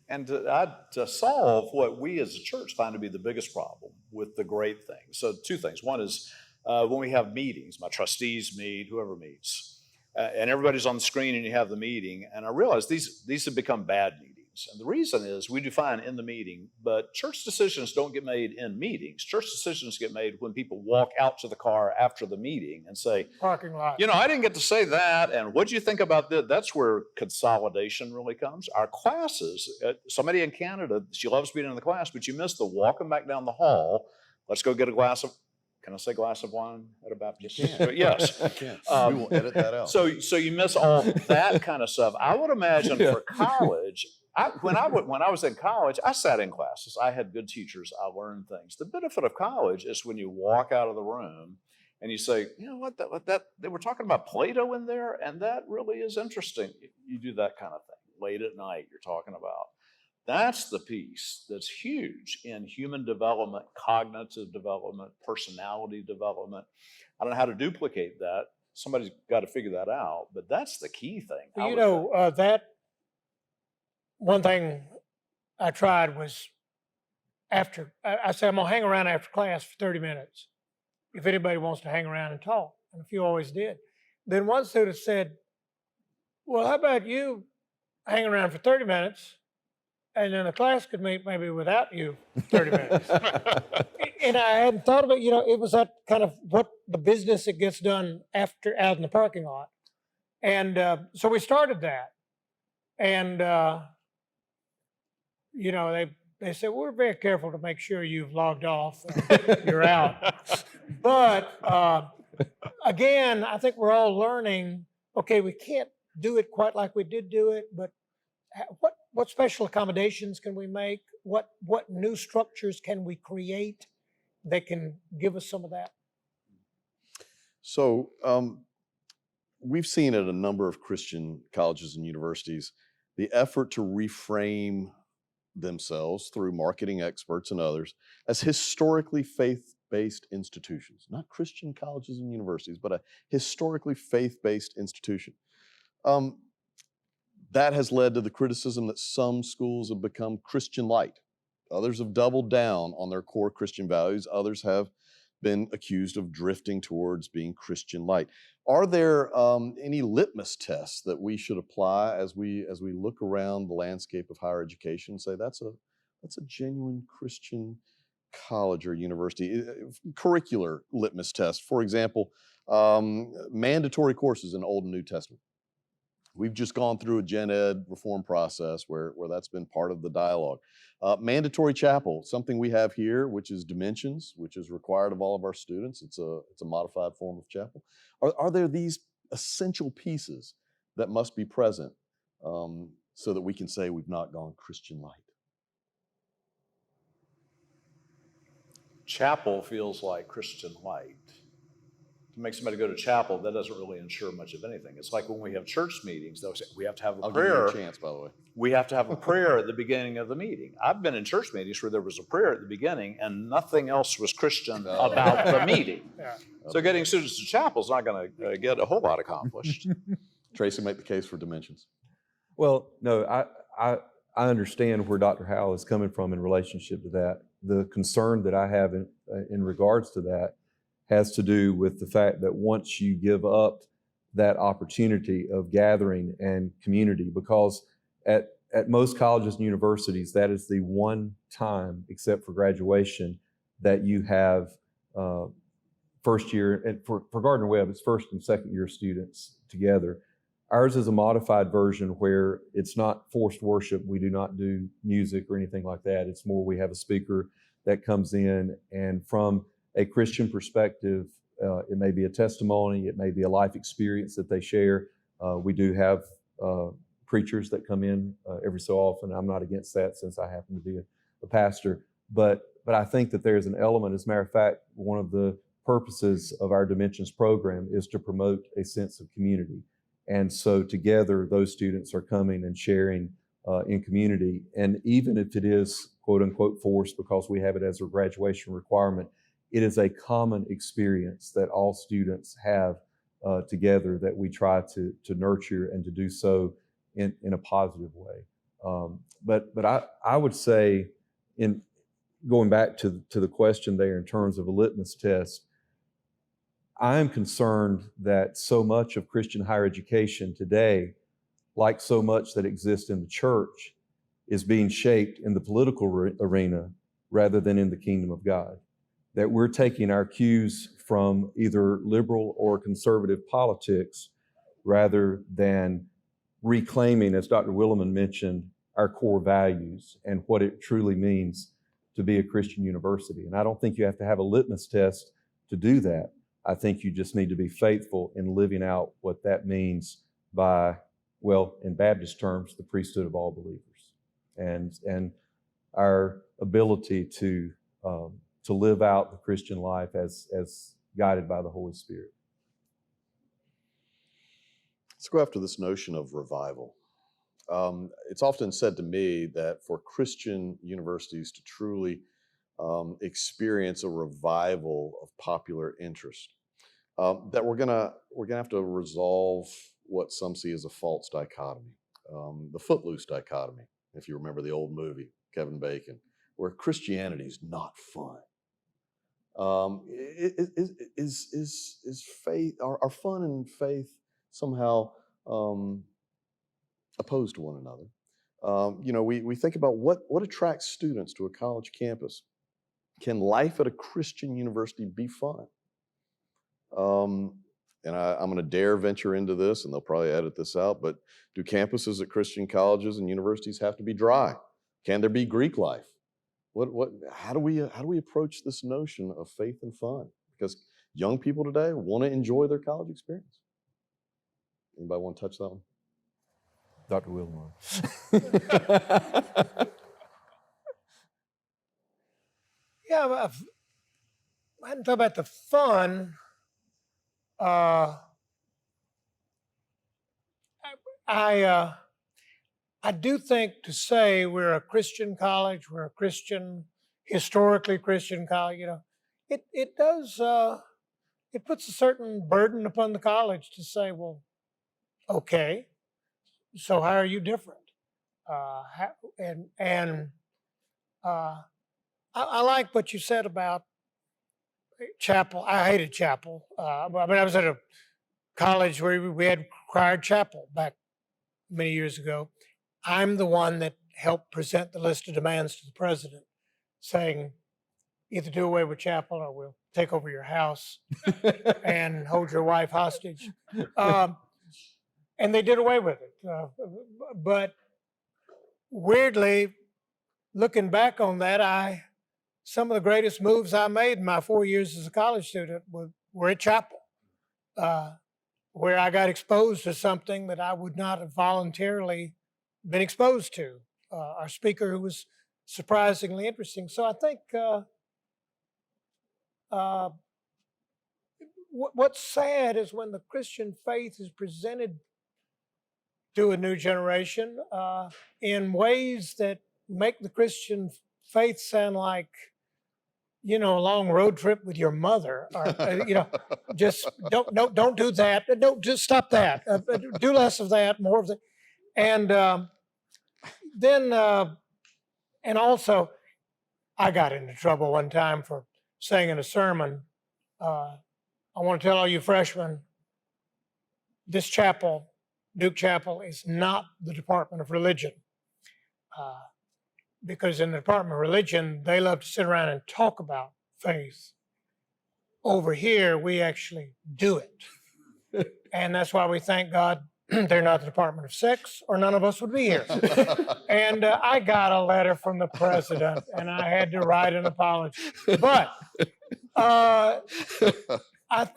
And to solve what we as a church find to be the biggest problem with the great things. So 2 things. One is when we have meetings, my trustees meet, whoever meets, and everybody's on the screen and you have the meeting. And I realize these have become bad meetings. And the reason is we define in the meeting, but church decisions don't get made in meetings. Church decisions get made when people walk out to the car after the meeting and say, parking lot. I didn't get to say that. And what do you think about that? That's where consolidation really comes. Our classes, somebody in Canada, she loves being in the class, but you miss the walking back down the hall. Let's go get a glass of, can I say glass of wine at a Baptist? You can. Yes. You can. We will edit that out. So you miss all that kind of stuff. I would imagine for college, when I was in college, I sat in classes. I had good teachers. I learned things. The benefit of college is when you walk out of the room and you say, you know what, that they were talking about Plato in there, and that really is interesting. You do that kind of thing. Late at night, you're talking about. That's the piece that's huge in human development, cognitive development, personality development. I don't know how to duplicate that. Somebody's got to figure that out, but that's the key thing. Well, that one thing I tried was after, I said, I'm going to hang around after class for 30 minutes if anybody wants to hang around and talk. And a few always did. Then one student said, well, how about you hang around for 30 minutes and then the class could meet maybe without you 30 minutes. And I hadn't thought of it, it was that kind of what the business that gets done after out in the parking lot. And so we started that. And, they said, we're very careful to make sure you've logged off and you're out. But again, I think we're all learning, okay, we can't do it quite like we did do it, but what special accommodations can we make? What new structures can we create that can give us some of that? So we've seen at a number of Christian colleges and universities the effort to reframe themselves through marketing experts and others as historically faith-based institutions, not Christian colleges and universities, but a historically faith-based institution. That has led to the criticism that some schools have become Christian light. Others have doubled down on their core Christian values. Others have been accused of drifting towards being Christian light. Are there any litmus tests that we should apply as we look around the landscape of higher education and say that's a genuine Christian college or university? Curricular litmus test, for example, mandatory courses in Old and New Testament. We've just gone through a gen ed reform process where that's been part of the dialogue. Mandatory chapel, something we have here, which is Dimensions, which is required of all of our students. It's a modified form of chapel. Are there these essential pieces that must be present so that we can say we've not gone Christian light? Chapel feels like Christian light. To make somebody go to chapel, that doesn't really ensure much of anything. It's like when we have church meetings, they'll say, we have to have a prayer. I'll give you a chance, by the way. We have to have a prayer at the beginning of the meeting. I've been in church meetings where there was a prayer at the beginning and nothing else was Christian about the meeting. Yeah. So getting students to chapel is not going to get a whole lot accomplished. Tracy, make the case for Dimensions. Well, no, I understand where Dr. Howell is coming from in relationship to that. The concern that I have in regards to that has to do with the fact that once you give up that opportunity of gathering and community, because at most colleges and universities, that is the one time, except for graduation, that you have first year, and for Gardner-Webb, it's first and second year students together. Ours is a modified version where it's not forced worship. We do not do music or anything like that. It's more we have a speaker that comes in, and from a Christian perspective, it may be a testimony, it may be a life experience that they share. We do have preachers that come in every so often. I'm not against that since I happen to be a pastor, but I think that there's an element. As a matter of fact, one of the purposes of our Dimensions program is to promote a sense of community. And so together, those students are coming and sharing in community. And even if it is quote unquote forced because we have it as a graduation requirement, it is a common experience that all students have together that we try to nurture and to do so in a positive way. But I would say, in going back to the question there in terms of a litmus test, I am concerned that so much of Christian higher education today, like so much that exists in the church, is being shaped in the political arena rather than in the kingdom of God. That we're taking our cues from either liberal or conservative politics rather than reclaiming, as Dr. Wilemon mentioned, our core values and what it truly means to be a Christian university. And I don't think you have to have a litmus test to do that. I think you just need to be faithful in living out what that means by, well, in Baptist terms, the priesthood of all believers, and our ability to live out the Christian life as guided by the Holy Spirit. Let's go after this notion of revival. It's often said to me that for Christian universities to truly experience a revival of popular interest, that we're gonna have to resolve what some see as a false dichotomy, the footloose dichotomy, if you remember the old movie, Kevin Bacon, where Christianity is not fun. Is faith, are fun and faith somehow opposed to one another? We think about what attracts students to a college campus. Can life at a Christian university be fun? And I'm going to dare venture into this, and they'll probably edit this out, but do campuses at Christian colleges and universities have to be dry? Can there be Greek life? How do we approach this notion of faith and fun? Because young people today want to enjoy their college experience. Anybody want to touch that one? Dr. Wilemon. Yeah, I hadn't thought about the fun. I do think to say we're a Christian college, we're a Christian, historically Christian college, it does, it puts a certain burden upon the college to say, well, okay, so how are you different? I like what you said about chapel. I hated chapel. I was at a college where we had required chapel back many years ago. I'm the one that helped present the list of demands to the president, saying either do away with chapel or we'll take over your house and hold your wife hostage. And they did away with it. But weirdly, looking back on that, some of the greatest moves I made in my 4 years as a college student were at chapel, where I got exposed to something that I would not have voluntarily been exposed to. Our speaker, who was surprisingly interesting. So I think what's sad is when the Christian faith is presented to a new generation in ways that make the Christian faith sound like, a long road trip with your mother, or just don't do that. Don't just stop that. Do less of that, more of that. And then and also, I got into trouble one time for saying in a sermon, I want to tell all you freshmen, this chapel, Duke Chapel, is not the Department of Religion. Because in the Department of Religion, they love to sit around and talk about faith. Over here, we actually do it. And that's why we thank God they're not the Department of Sex, or none of us would be here. And I got a letter from the president, and I had to write an apology. But I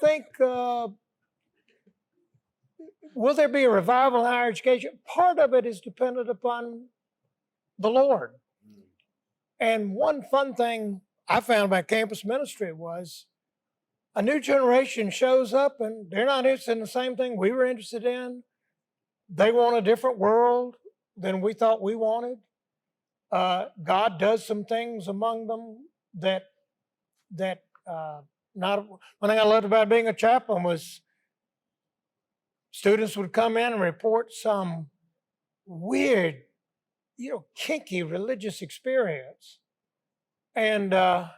think, will there be a revival in higher education? Part of it is dependent upon the Lord. And one fun thing I found about campus ministry was a new generation shows up and they're not interested in the same thing we were interested in. They want a different world than we thought we wanted. God does some things among them that not. One thing I loved about being a chaplain was students would come in and report some weird, kinky religious experience, and I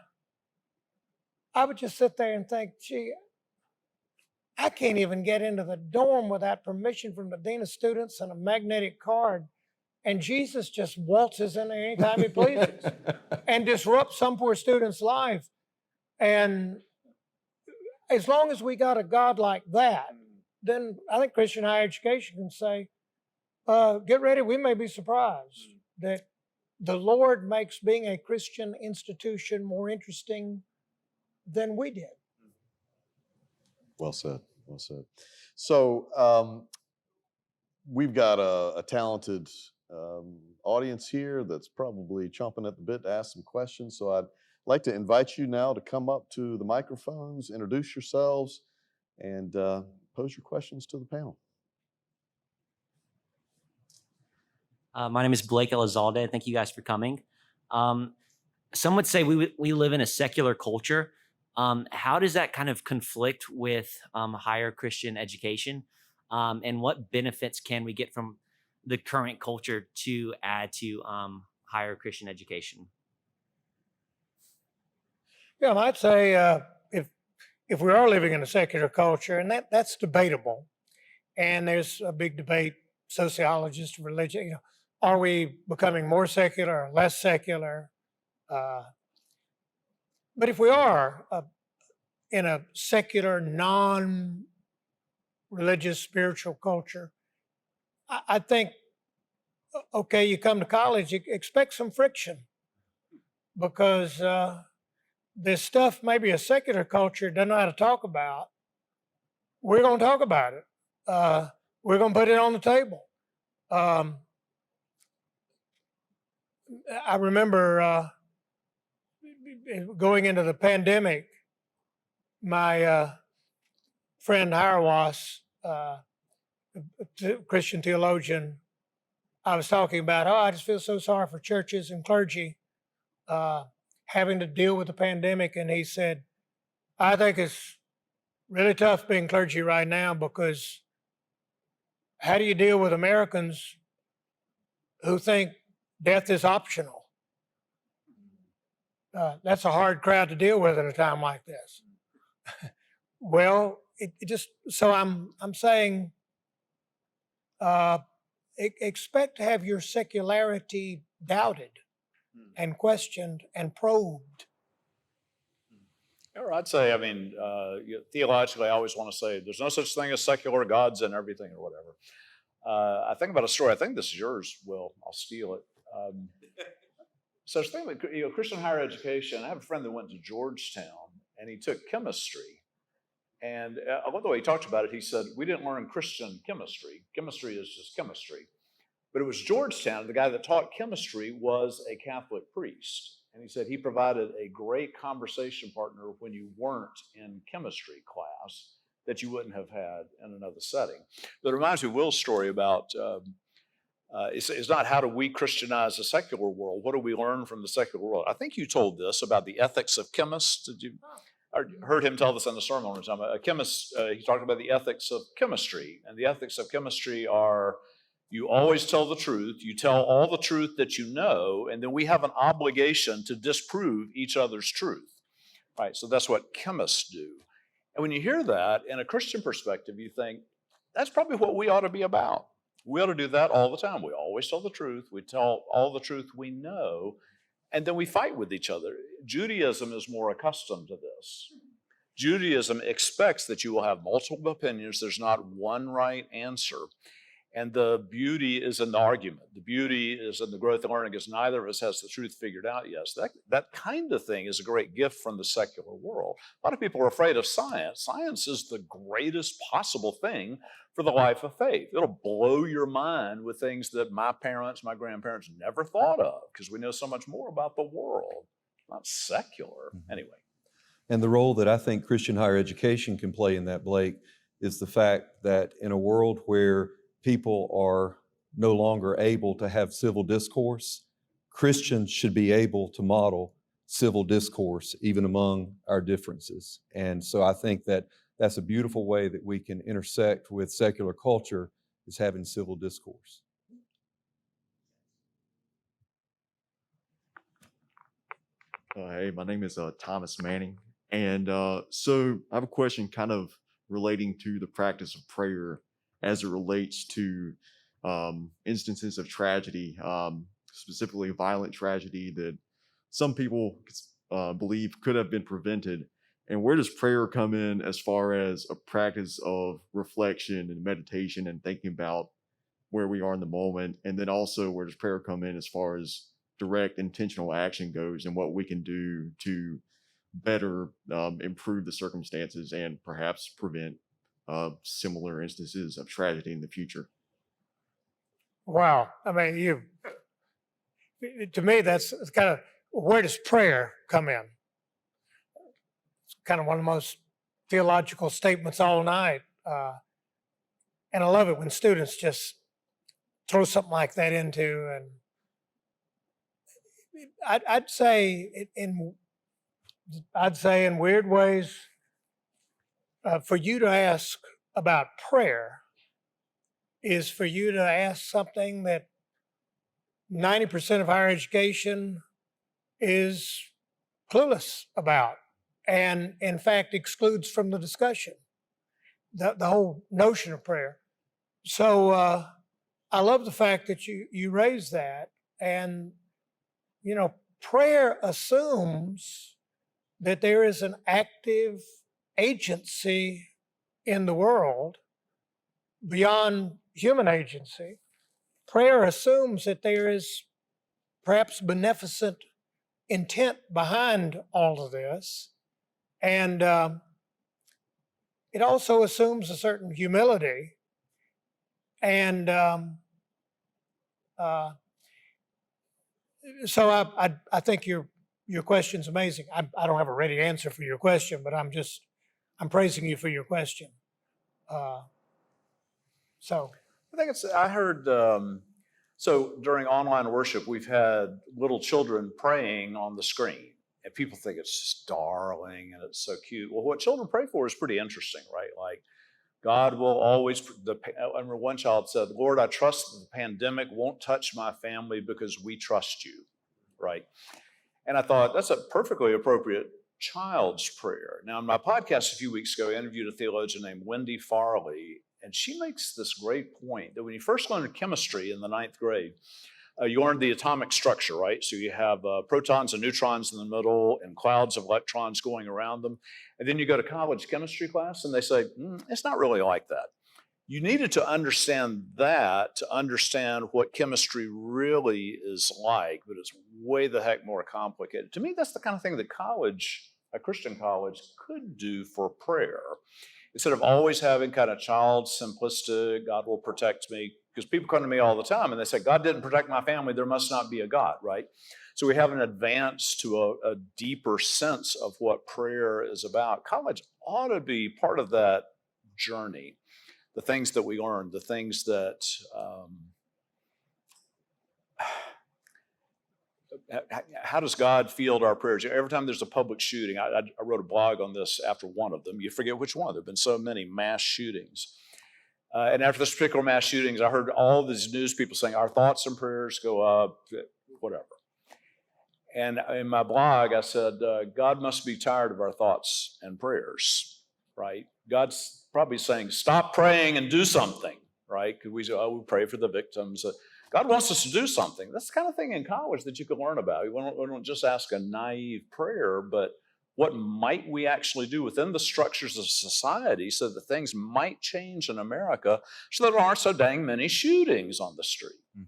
would just sit there and think, gee, I can't even get into the dorm without permission from the dean of students and a magnetic card. And Jesus just waltzes in there anytime he pleases and disrupts some poor student's life. And as long as we got a God like that, then I think Christian higher education can say, get ready, we may be surprised that the Lord makes being a Christian institution more interesting than we did. Well said. Well said. So we've got a talented audience here that's probably chomping at the bit to ask some questions. So I'd like to invite you now to come up to the microphones, introduce yourselves, and pose your questions to the panel. My name is Blake Elizalde. Thank you guys for coming. Some would say we live in a secular culture. How does that kind of conflict with higher Christian education? And what benefits can we get from the current culture to add to higher Christian education? Yeah, I'd say if we are living in a secular culture, and that's debatable, and there's a big debate, sociologists, religion, are we becoming more secular or less secular? But if we are in a secular, non-religious, spiritual culture, I think, okay, you come to college, you expect some friction, because this stuff maybe a secular culture doesn't know how to talk about. We're going to talk about it. We're going to put it on the table. I remember going into the pandemic, my friend Harawas, Christian theologian, I was talking about, I just feel so sorry for churches and clergy having to deal with the pandemic. And he said, I think it's really tough being clergy right now, because how do you deal with Americans who think death is optional? That's a hard crowd to deal with at a time like this. Well, it just, so I'm saying, expect to have your secularity doubted and questioned and probed. Or I'd say, theologically, I always want to say there's no such thing as secular gods and everything or whatever. I think about a story. I think this is yours, Will. I'll steal it. So I was thinking about, Christian higher education. I have a friend that went to Georgetown, and he took chemistry. And I love the way he talked about it. He said, we didn't learn Christian chemistry. Chemistry is just chemistry. But it was Georgetown. The guy that taught chemistry was a Catholic priest. And he said he provided a great conversation partner when you weren't in chemistry class that you wouldn't have had in another setting. But it reminds me of Will's story about, it's not how do we Christianize the secular world? What do we learn from the secular world? I think you told this about the ethics of chemists. Did you? I heard him tell this in the sermon one time. A chemist, he talked about the ethics of chemistry. And the ethics of chemistry are, you always tell the truth, you tell all the truth that you know, and then we have an obligation to disprove each other's truth. Right? So that's what chemists do. And when you hear that in a Christian perspective, you think, that's probably what we ought to be about. We ought to do that all the time. We always tell the truth. We tell all the truth we know. And then we fight with each other. Judaism is more accustomed to this. Judaism expects that you will have multiple opinions. There's not one right answer. And the beauty is in the argument. The beauty is in the growth and learning, because neither of us has the truth figured out yet. So that kind of thing is a great gift from the secular world. A lot of people are afraid of science. Science is the greatest possible thing for the life of faith. It'll blow your mind with things that my parents, my grandparents never thought of, because we know so much more about the world, not secular. Anyway. And the role that I think Christian higher education can play in that, Blake, is the fact that in a world where people are no longer able to have civil discourse, Christians should be able to model civil discourse even among our differences. And so I think that that's a beautiful way that we can intersect with secular culture, is having civil discourse. Hey, my name is Thomas Manning. And so I have a question kind of relating to the practice of prayer as it relates to instances of tragedy, specifically violent tragedy that some people believe could have been prevented. And where does prayer come in as far as a practice of reflection and meditation and thinking about where we are in the moment? And then also, where does prayer come in as far as direct intentional action goes, and what we can do to better improve the circumstances and perhaps prevent similar instances of tragedy in the future? Wow. I mean, to me, that's kind of, where does prayer come in? It's kind of one of the most theological statements all night. And I love it when students just throw something like that into, and I'd say in weird ways, for you to ask about prayer is for you to ask something that 90% of higher education is clueless about, and in fact excludes from the discussion, the whole notion of prayer. So I love the fact that you raised that. And prayer assumes that there is an active agency in the world beyond human agency. Prayer assumes that there is perhaps beneficent intent behind all of this. And it also assumes a certain humility. And so I think your question's amazing. I don't have a ready answer for your question, but I'm praising you for your question. So I think I heard, so during online worship, we've had little children praying on the screen, and people think it's just darling and it's so cute. Well, what children pray for is pretty interesting, right? Like, God will always, I remember one child said, "Lord, I trust that the pandemic won't touch my family because we trust you," right? And I thought, that's a perfectly appropriate child's prayer. Now, in my podcast a few weeks ago, I interviewed a theologian named Wendy Farley, and she makes this great point that when you first learned chemistry in the 9th grade, you learned the atomic structure, right? So you have protons and neutrons in the middle and clouds of electrons going around them. And then you go to college chemistry class and they say, it's not really like that. You needed to understand that to understand what chemistry really is like, but it's way the heck more complicated. To me, that's the kind of thing that a Christian college, could do for prayer. Instead of always having kind of child simplistic, God will protect me, because people come to me all the time and they say, God didn't protect my family, there must not be a God, right? So we have an advance to a deeper sense of what prayer is about. College ought to be part of that journey. The things that we learn, the things that, how does God field our prayers? Every time there's a public shooting, I wrote a blog on this after one of them. You forget which one. There have been so many mass shootings. And after this particular mass shootings, I heard all these news people saying, our thoughts and prayers go up, whatever. And in my blog, I said, God must be tired of our thoughts and prayers, right? God's probably saying, stop praying and do something, right? Because we say, we pray for the victims. God wants us to do something. That's the kind of thing in college that you can learn about. We don't just ask a naive prayer, but what might we actually do within the structures of society so that things might change in America so that there aren't so dang many shootings on the street? Mhm.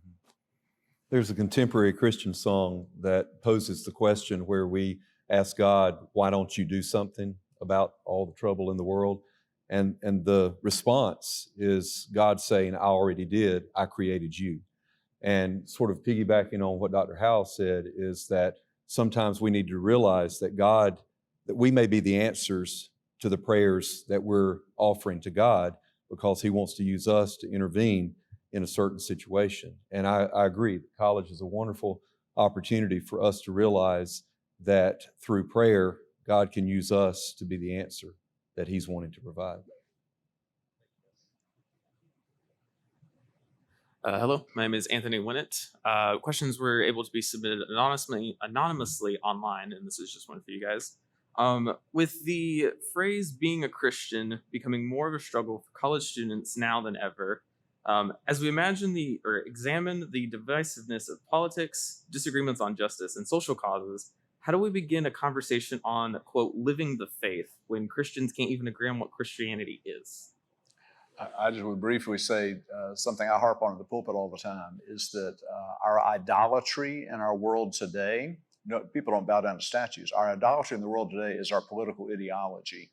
There's a contemporary Christian song that poses the question where we ask God, why don't you do something about all the trouble in the world? And the response is God saying, I already did, I created you. And sort of piggybacking on what Dr. Howell said is that sometimes we need to realize that that we may be the answers to the prayers that we're offering to God because He wants to use us to intervene in a certain situation. And I agree, college is a wonderful opportunity for us to realize that through prayer, God can use us to be the answer that He's wanting to provide. Hello, my name is Anthony Winnett. Questions were able to be submitted anonymously online, and this is just one for you guys. With the phrase being a Christian becoming more of a struggle for college students now than ever, as we examine the divisiveness of politics, disagreements on justice, and social causes, how do we begin a conversation on, quote, living the faith when Christians can't even agree on what Christianity is? I just would briefly say something I harp on in the pulpit all the time is that our idolatry in our world today, people don't bow down to statues. Our idolatry in the world today is our political ideology.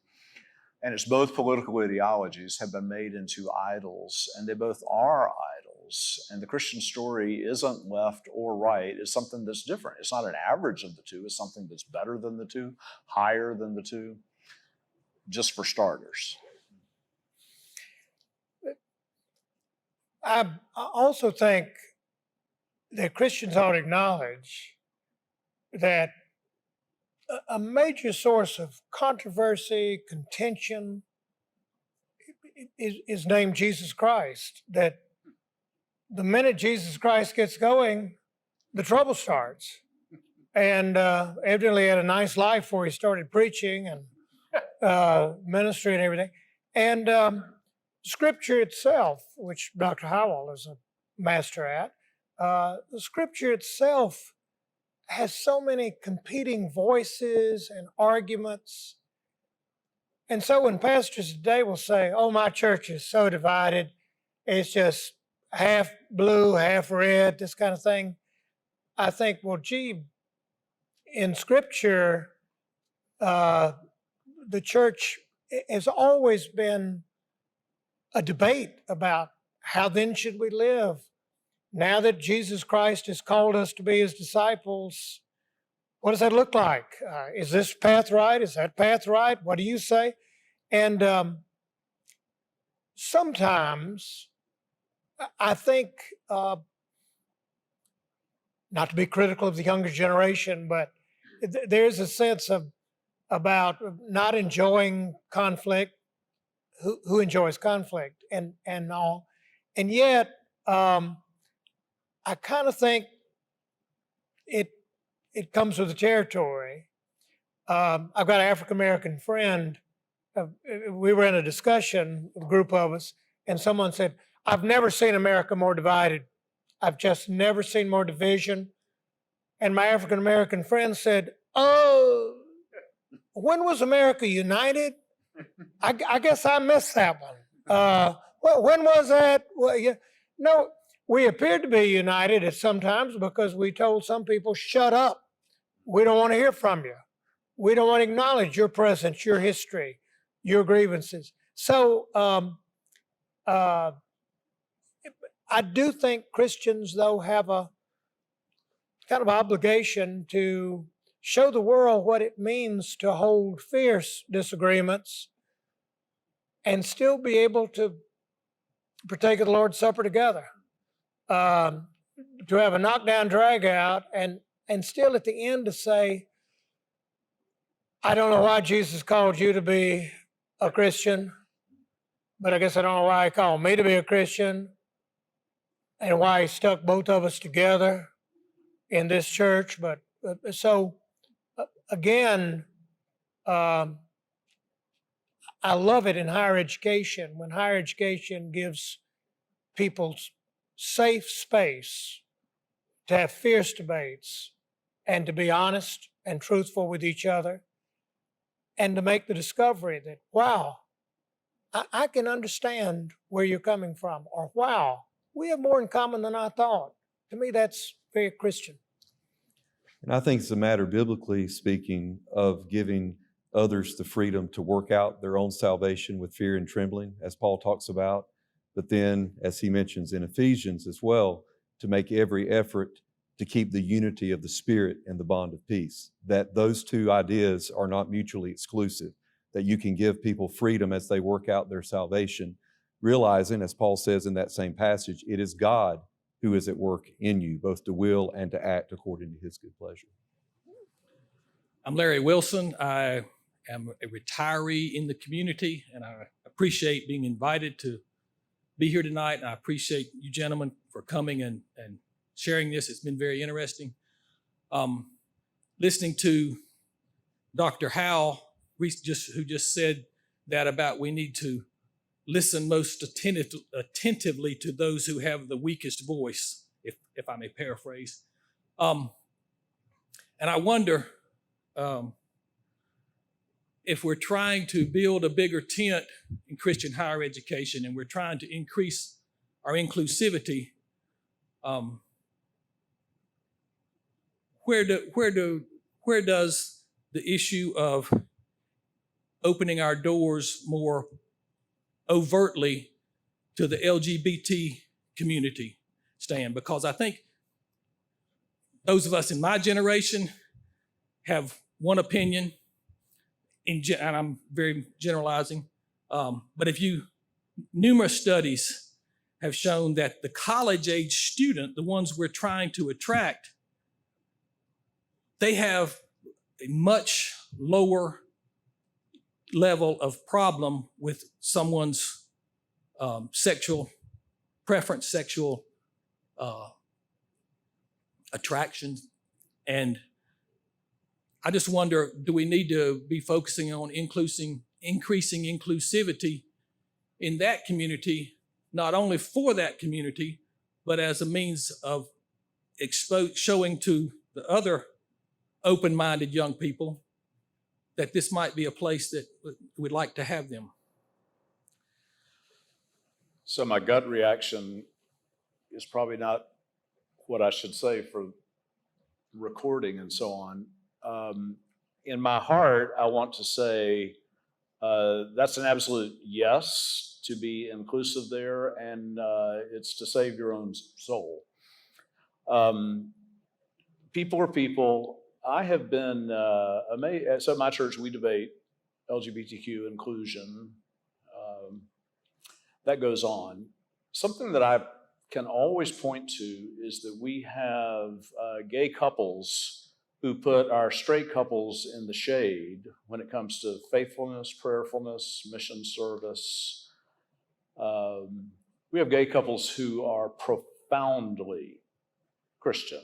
And it's both political ideologies have been made into idols, and they both are idols. And the Christian story isn't left or right. It's something that's different. It's not an average of the two. It's something that's better than the two, higher than the two, just for starters. I also think that Christians ought to acknowledge that a major source of controversy, contention is named Jesus Christ. That the minute Jesus Christ gets going, the trouble starts. And evidently had a nice life before he started preaching and ministry and everything. And Scripture itself, which Dr. Howell is a master at, the Scripture itself has so many competing voices and arguments. And so when pastors today will say, oh, my church is so divided, it's just half blue, half red, this kind of thing, I think, well, gee, in Scripture, the church has always been a debate about how then should we live. Now that Jesus Christ has called us to be His disciples, what does that look like? Is this path right? Is that path right? What do you say? And sometimes I think, not to be critical of the younger generation, but there's a sense about not enjoying conflict. Who enjoys conflict and all, and yet I kind of think it comes with the territory. I've got an African American friend. We were in a discussion, a group of us, and someone said, "I've never seen America more divided. I've just never seen more division." And my African American friend said, "Oh, when was America united? I guess I missed that one. Well, when was that?" Well, yeah, no, we appeared to be united at some times because we told some people, shut up. We don't want to hear from you. We don't want to acknowledge your presence, your history, your grievances. So I do think Christians, though, have a kind of obligation to show the world what it means to hold fierce disagreements and still be able to partake of the Lord's Supper together, to have a knockdown drag out and still at the end to say, I don't know why Jesus called you to be a Christian, but I guess I don't know why He called me to be a Christian and why He stuck both of us together in this church. But so again, I love it in higher education when higher education gives people safe space to have fierce debates and to be honest and truthful with each other and to make the discovery that, wow, I can understand where you're coming from, or wow, we have more in common than I thought. To me, that's very Christian. And I think it's a matter, biblically speaking, of giving others the freedom to work out their own salvation with fear and trembling, as Paul talks about. But then, as he mentions in Ephesians as well, to make every effort to keep the unity of the Spirit and the bond of peace. That those two ideas are not mutually exclusive, that you can give people freedom as they work out their salvation, realizing, as Paul says in that same passage, it is God who is at work in you, both to will and to act according to his good pleasure. I'm Larry Wilson. I am a retiree in the community, and I appreciate being invited to be here tonight. And I appreciate you gentlemen for coming and sharing this. It's been very interesting. Listening to Dr. Howell, who just said that about we need to listen most attentively to those who have the weakest voice, if I may paraphrase. And I wonder if we're trying to build a bigger tent in Christian higher education and we're trying to increase our inclusivity, where does the issue of opening our doors more overtly to the LGBT community stand? Because I think those of us in my generation have one opinion, and I'm very generalizing, but numerous studies have shown that the college-age student, the ones we're trying to attract, they have a much lower level of problem with someone's sexual preference, sexual attraction. And I just wonder, do we need to be focusing on increasing inclusivity in that community, not only for that community, but as a means of showing to the other open-minded young people that this might be a place that we'd like to have them? So my gut reaction is probably not what I should say for recording and so on. In my heart, I want to say that's an absolute yes to be inclusive there, and it's to save your own soul. People are people. I have been amazed. So at my church, we debate LGBTQ inclusion. That goes on. Something that I can always point to is that we have gay couples who put our straight couples in the shade when it comes to faithfulness, prayerfulness, mission service. We have gay couples who are profoundly Christian,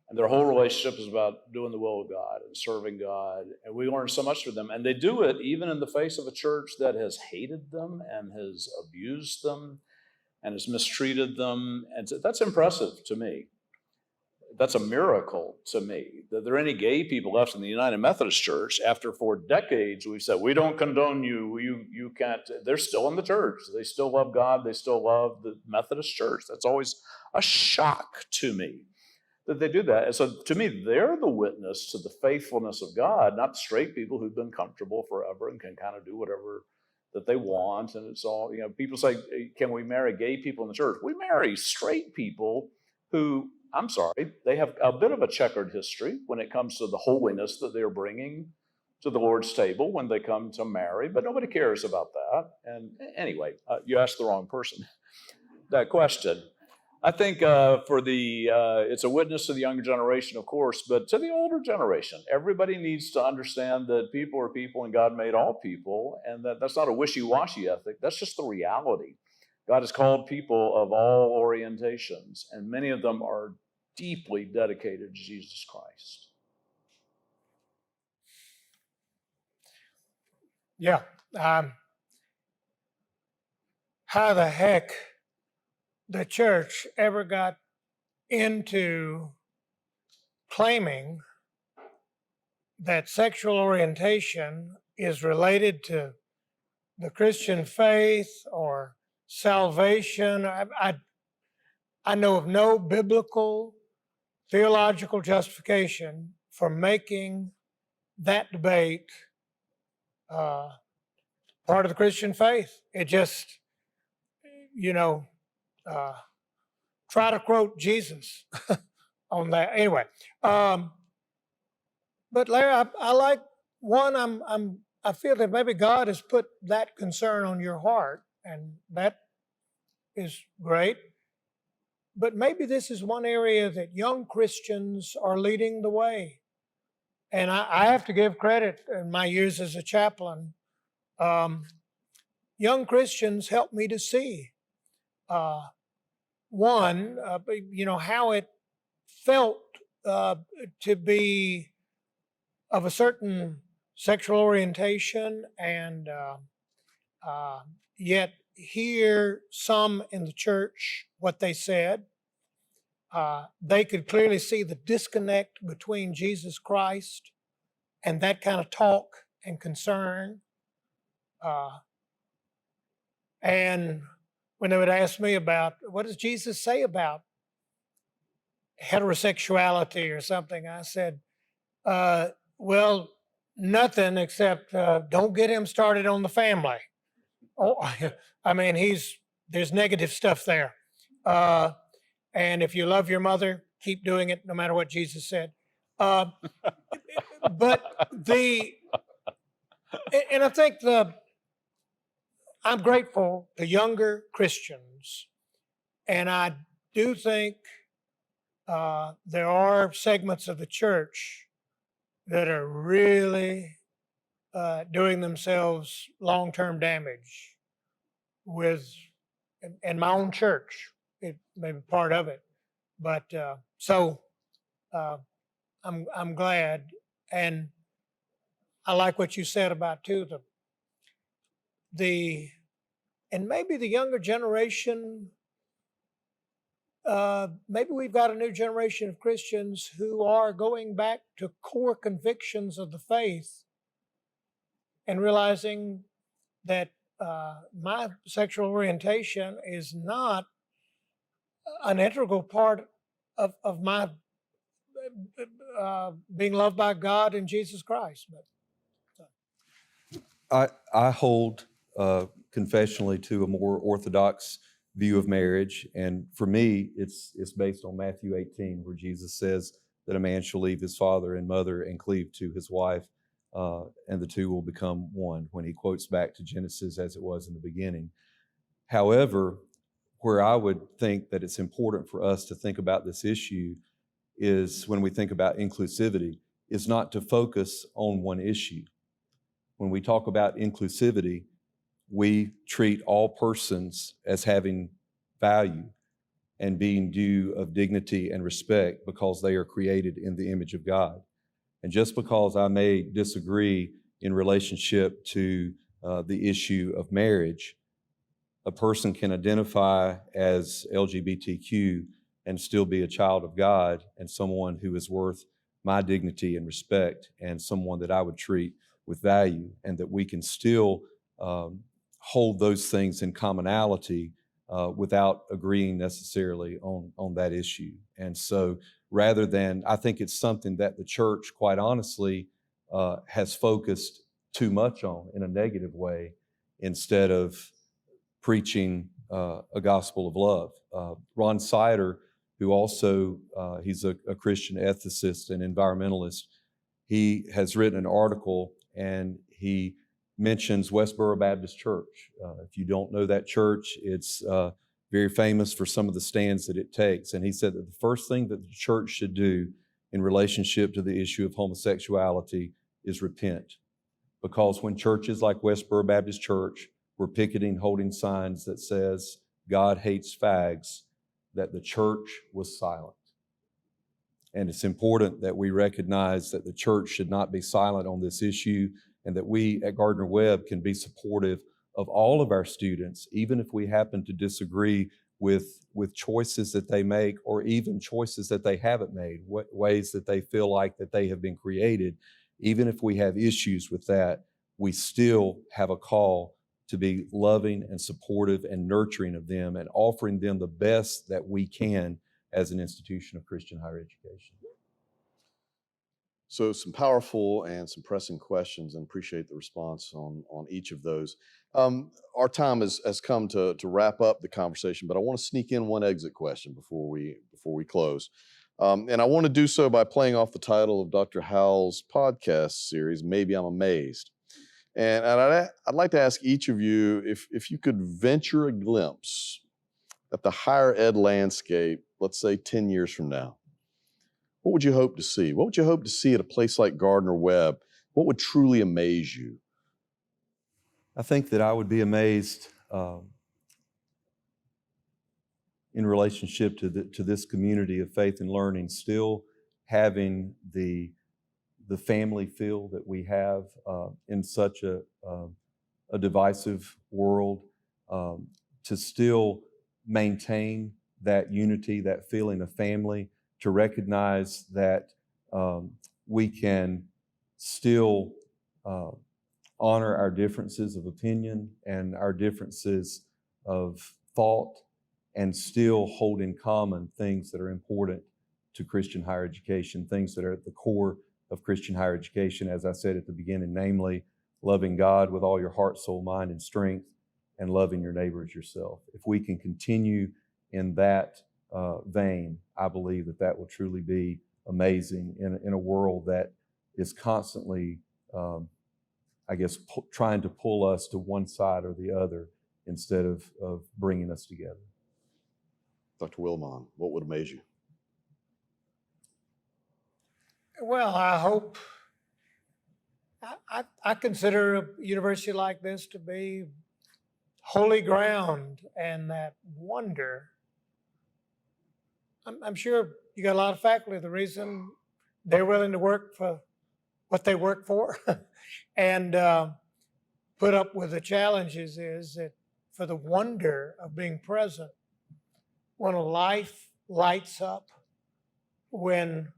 and their whole relationship is about doing the will of God and serving God, and we learn so much from them. And they do it even in the face of a church that has hated them and has abused them and has mistreated them, and that's impressive to me. That's a miracle to me, that there are any gay people left in the United Methodist Church after for decades we've said, we don't condone you, you can't. They're still in the church. They still love God. They still love the Methodist Church. That's always a shock to me that they do that. And so to me, they're the witness to the faithfulness of God, not straight people who've been comfortable forever and can kind of do whatever that they want. And it's all, people say, can we marry gay people in the church? We marry straight people who, I'm sorry, they have a bit of a checkered history when it comes to the holiness that they're bringing to the Lord's table when they come to marry, but nobody cares about that. And anyway, you asked the wrong person that question. I think it's a witness to the younger generation, of course, but to the older generation, everybody needs to understand that people are people and God made all people, and that's not a wishy-washy ethic. That's just the reality. God has called people of all orientations, and many of them are deeply dedicated to Jesus Christ. Yeah. How the heck the church ever got into claiming that sexual orientation is related to the Christian faith or salvation. I know of no biblical theological justification for making that debate part of the Christian faith. It just, try to quote Jesus on that. Anyway, but Larry, I like one. I feel that maybe God has put that concern on your heart, and that is great. But maybe this is one area that young Christians are leading the way. And I have to give credit in my years as a chaplain. Young Christians helped me to see, one, how it felt to be of a certain sexual orientation, and yet hear some in the church what they said. They could clearly see the disconnect between Jesus Christ and that kind of talk and concern. And when they would ask me about, what does Jesus say about heterosexuality or something, I said, well, nothing except don't get him started on the family. Oh, I mean, there's negative stuff there. And if you love your mother, keep doing it no matter what Jesus said. But and I think I'm grateful to younger Christians, and I do think there are segments of the church that are really doing themselves long-term damage with, in my own church, it may be part of it. But I'm glad, and I like what you said about too, and maybe the younger generation, maybe we've got a new generation of Christians who are going back to core convictions of the faith and realizing that my sexual orientation is not an integral part of my being loved by God and Jesus Christ. I hold confessionally to a more orthodox view of marriage, and for me, it's based on Matthew 18, where Jesus says that a man shall leave his father and mother and cleave to his wife, and the two will become one, when he quotes back to Genesis as it was in the beginning. However, where I would think that it's important for us to think about this issue is when we think about inclusivity, is not to focus on one issue. When we talk about inclusivity, we treat all persons as having value and being due of dignity and respect because they are created in the image of God. And just because I may disagree in relationship to the issue of marriage, a person can identify as LGBTQ and still be a child of God and someone who is worth my dignity and respect and someone that I would treat with value, and that we can still hold those things in commonality without agreeing necessarily on that issue. And so rather than, I think it's something that the church, quite honestly, has focused too much on in a negative way instead of preaching a gospel of love. Ron Sider, who also, he's a Christian ethicist and environmentalist, he has written an article and he mentions Westboro Baptist Church. If you don't know that church, it's very famous for some of the stands that it takes. And he said that the first thing that the church should do in relationship to the issue of homosexuality is repent. Because when churches like Westboro Baptist Church were picketing, holding signs that says, God hates fags, that the church was silent. And it's important that we recognize that the church should not be silent on this issue, and that we at Gardner-Webb can be supportive of all of our students, even if we happen to disagree with choices that they make, or even choices that they haven't made, what ways that they feel like that they have been created. Even if we have issues with that, we still have a call to be loving and supportive and nurturing of them and offering them the best that we can as an institution of Christian higher education. So some powerful and some pressing questions, and appreciate the response on each of those. Our time has come to wrap up the conversation, but I want to sneak in one exit question before we close. And I want to do so by playing off the title of Dr. Howell's podcast series, Maybe I'm Amazed. And I'd like to ask each of you if you could venture a glimpse at the higher ed landscape, let's say 10 years from now. What would you hope to see? What would you hope to see at a place like Gardner-Webb? What would truly amaze you? I think that I would be amazed in relationship to this community of faith and learning, still having the family feel that we have in such a divisive world, to still maintain that unity, that feeling of family, to recognize that we can still honor our differences of opinion and our differences of thought, and still hold in common things that are important to Christian higher education, things that are at the core of Christian higher education, as I said at the beginning, namely loving God with all your heart, soul, mind, and strength, and loving your neighbor as yourself. If we can continue in that vein, I believe that will truly be amazing in a world that is constantly, trying to pull us to one side or the other instead of bringing us together. Dr. Wilemon, what would amaze you? Well, I hope, I consider a university like this to be holy ground, and that wonder. I'm sure you got a lot of faculty. The reason they're willing to work for what they work for and put up with the challenges is that for the wonder of being present when a life lights up, when,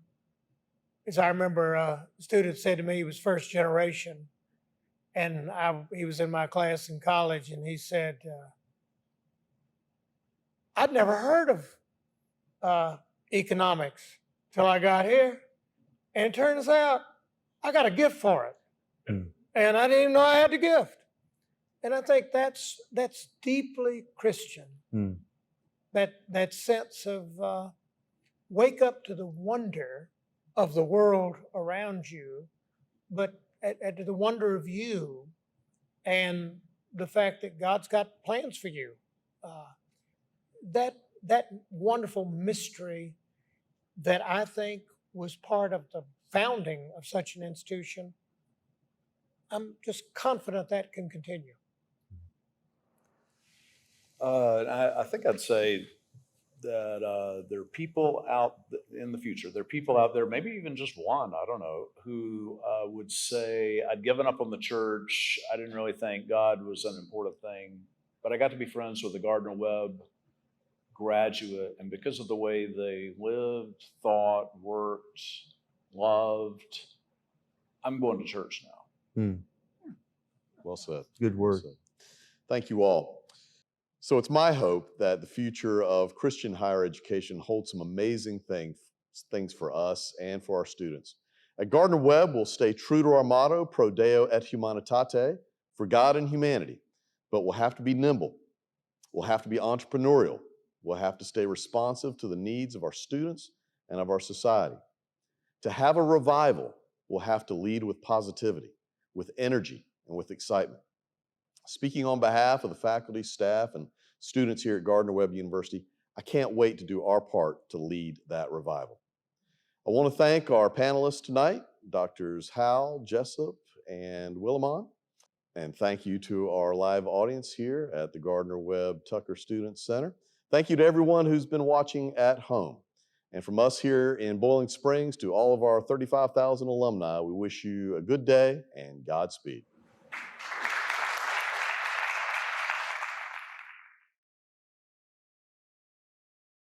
as I remember, a student said to me, he was first generation, and he was in my class in college, and he said, I'd never heard of economics till I got here, and it turns out I got a gift for it. And I didn't even know I had the gift. And I think that's deeply Christian. That sense of wake up to the wonder of the world around you, but at the wonder of you and the fact that God's got plans for you. That wonderful mystery that I think was part of the founding of such an institution, I'm just confident that can continue. I think I'd say that there are people out in the future, there are people out there, maybe even just one, I don't know, who would say, I'd given up on the church. I didn't really think God was an important thing, but I got to be friends with a Gardner-Webb graduate, and because of the way they lived, thought, worked, loved, I'm going to church now. Well said. Good word. Well said. Thank you all. So it's my hope that the future of Christian higher education holds some amazing things for us and for our students. At Gardner-Webb, we'll stay true to our motto, Pro Deo et Humanitate, for God and humanity, but we'll have to be nimble. We'll have to be entrepreneurial. We'll have to stay responsive to the needs of our students and of our society. To have a revival, we'll have to lead with positivity, with energy, and with excitement. Speaking on behalf of the faculty, staff, and students here at Gardner-Webb University, I can't wait to do our part to lead that revival. I want to thank our panelists tonight, Drs. Howell, Jessup, and Wilemon, and thank you to our live audience here at the Gardner-Webb Tucker Student Center. Thank you to everyone who's been watching at home. And from us here in Boiling Springs to all of our 35,000 alumni, we wish you a good day and Godspeed.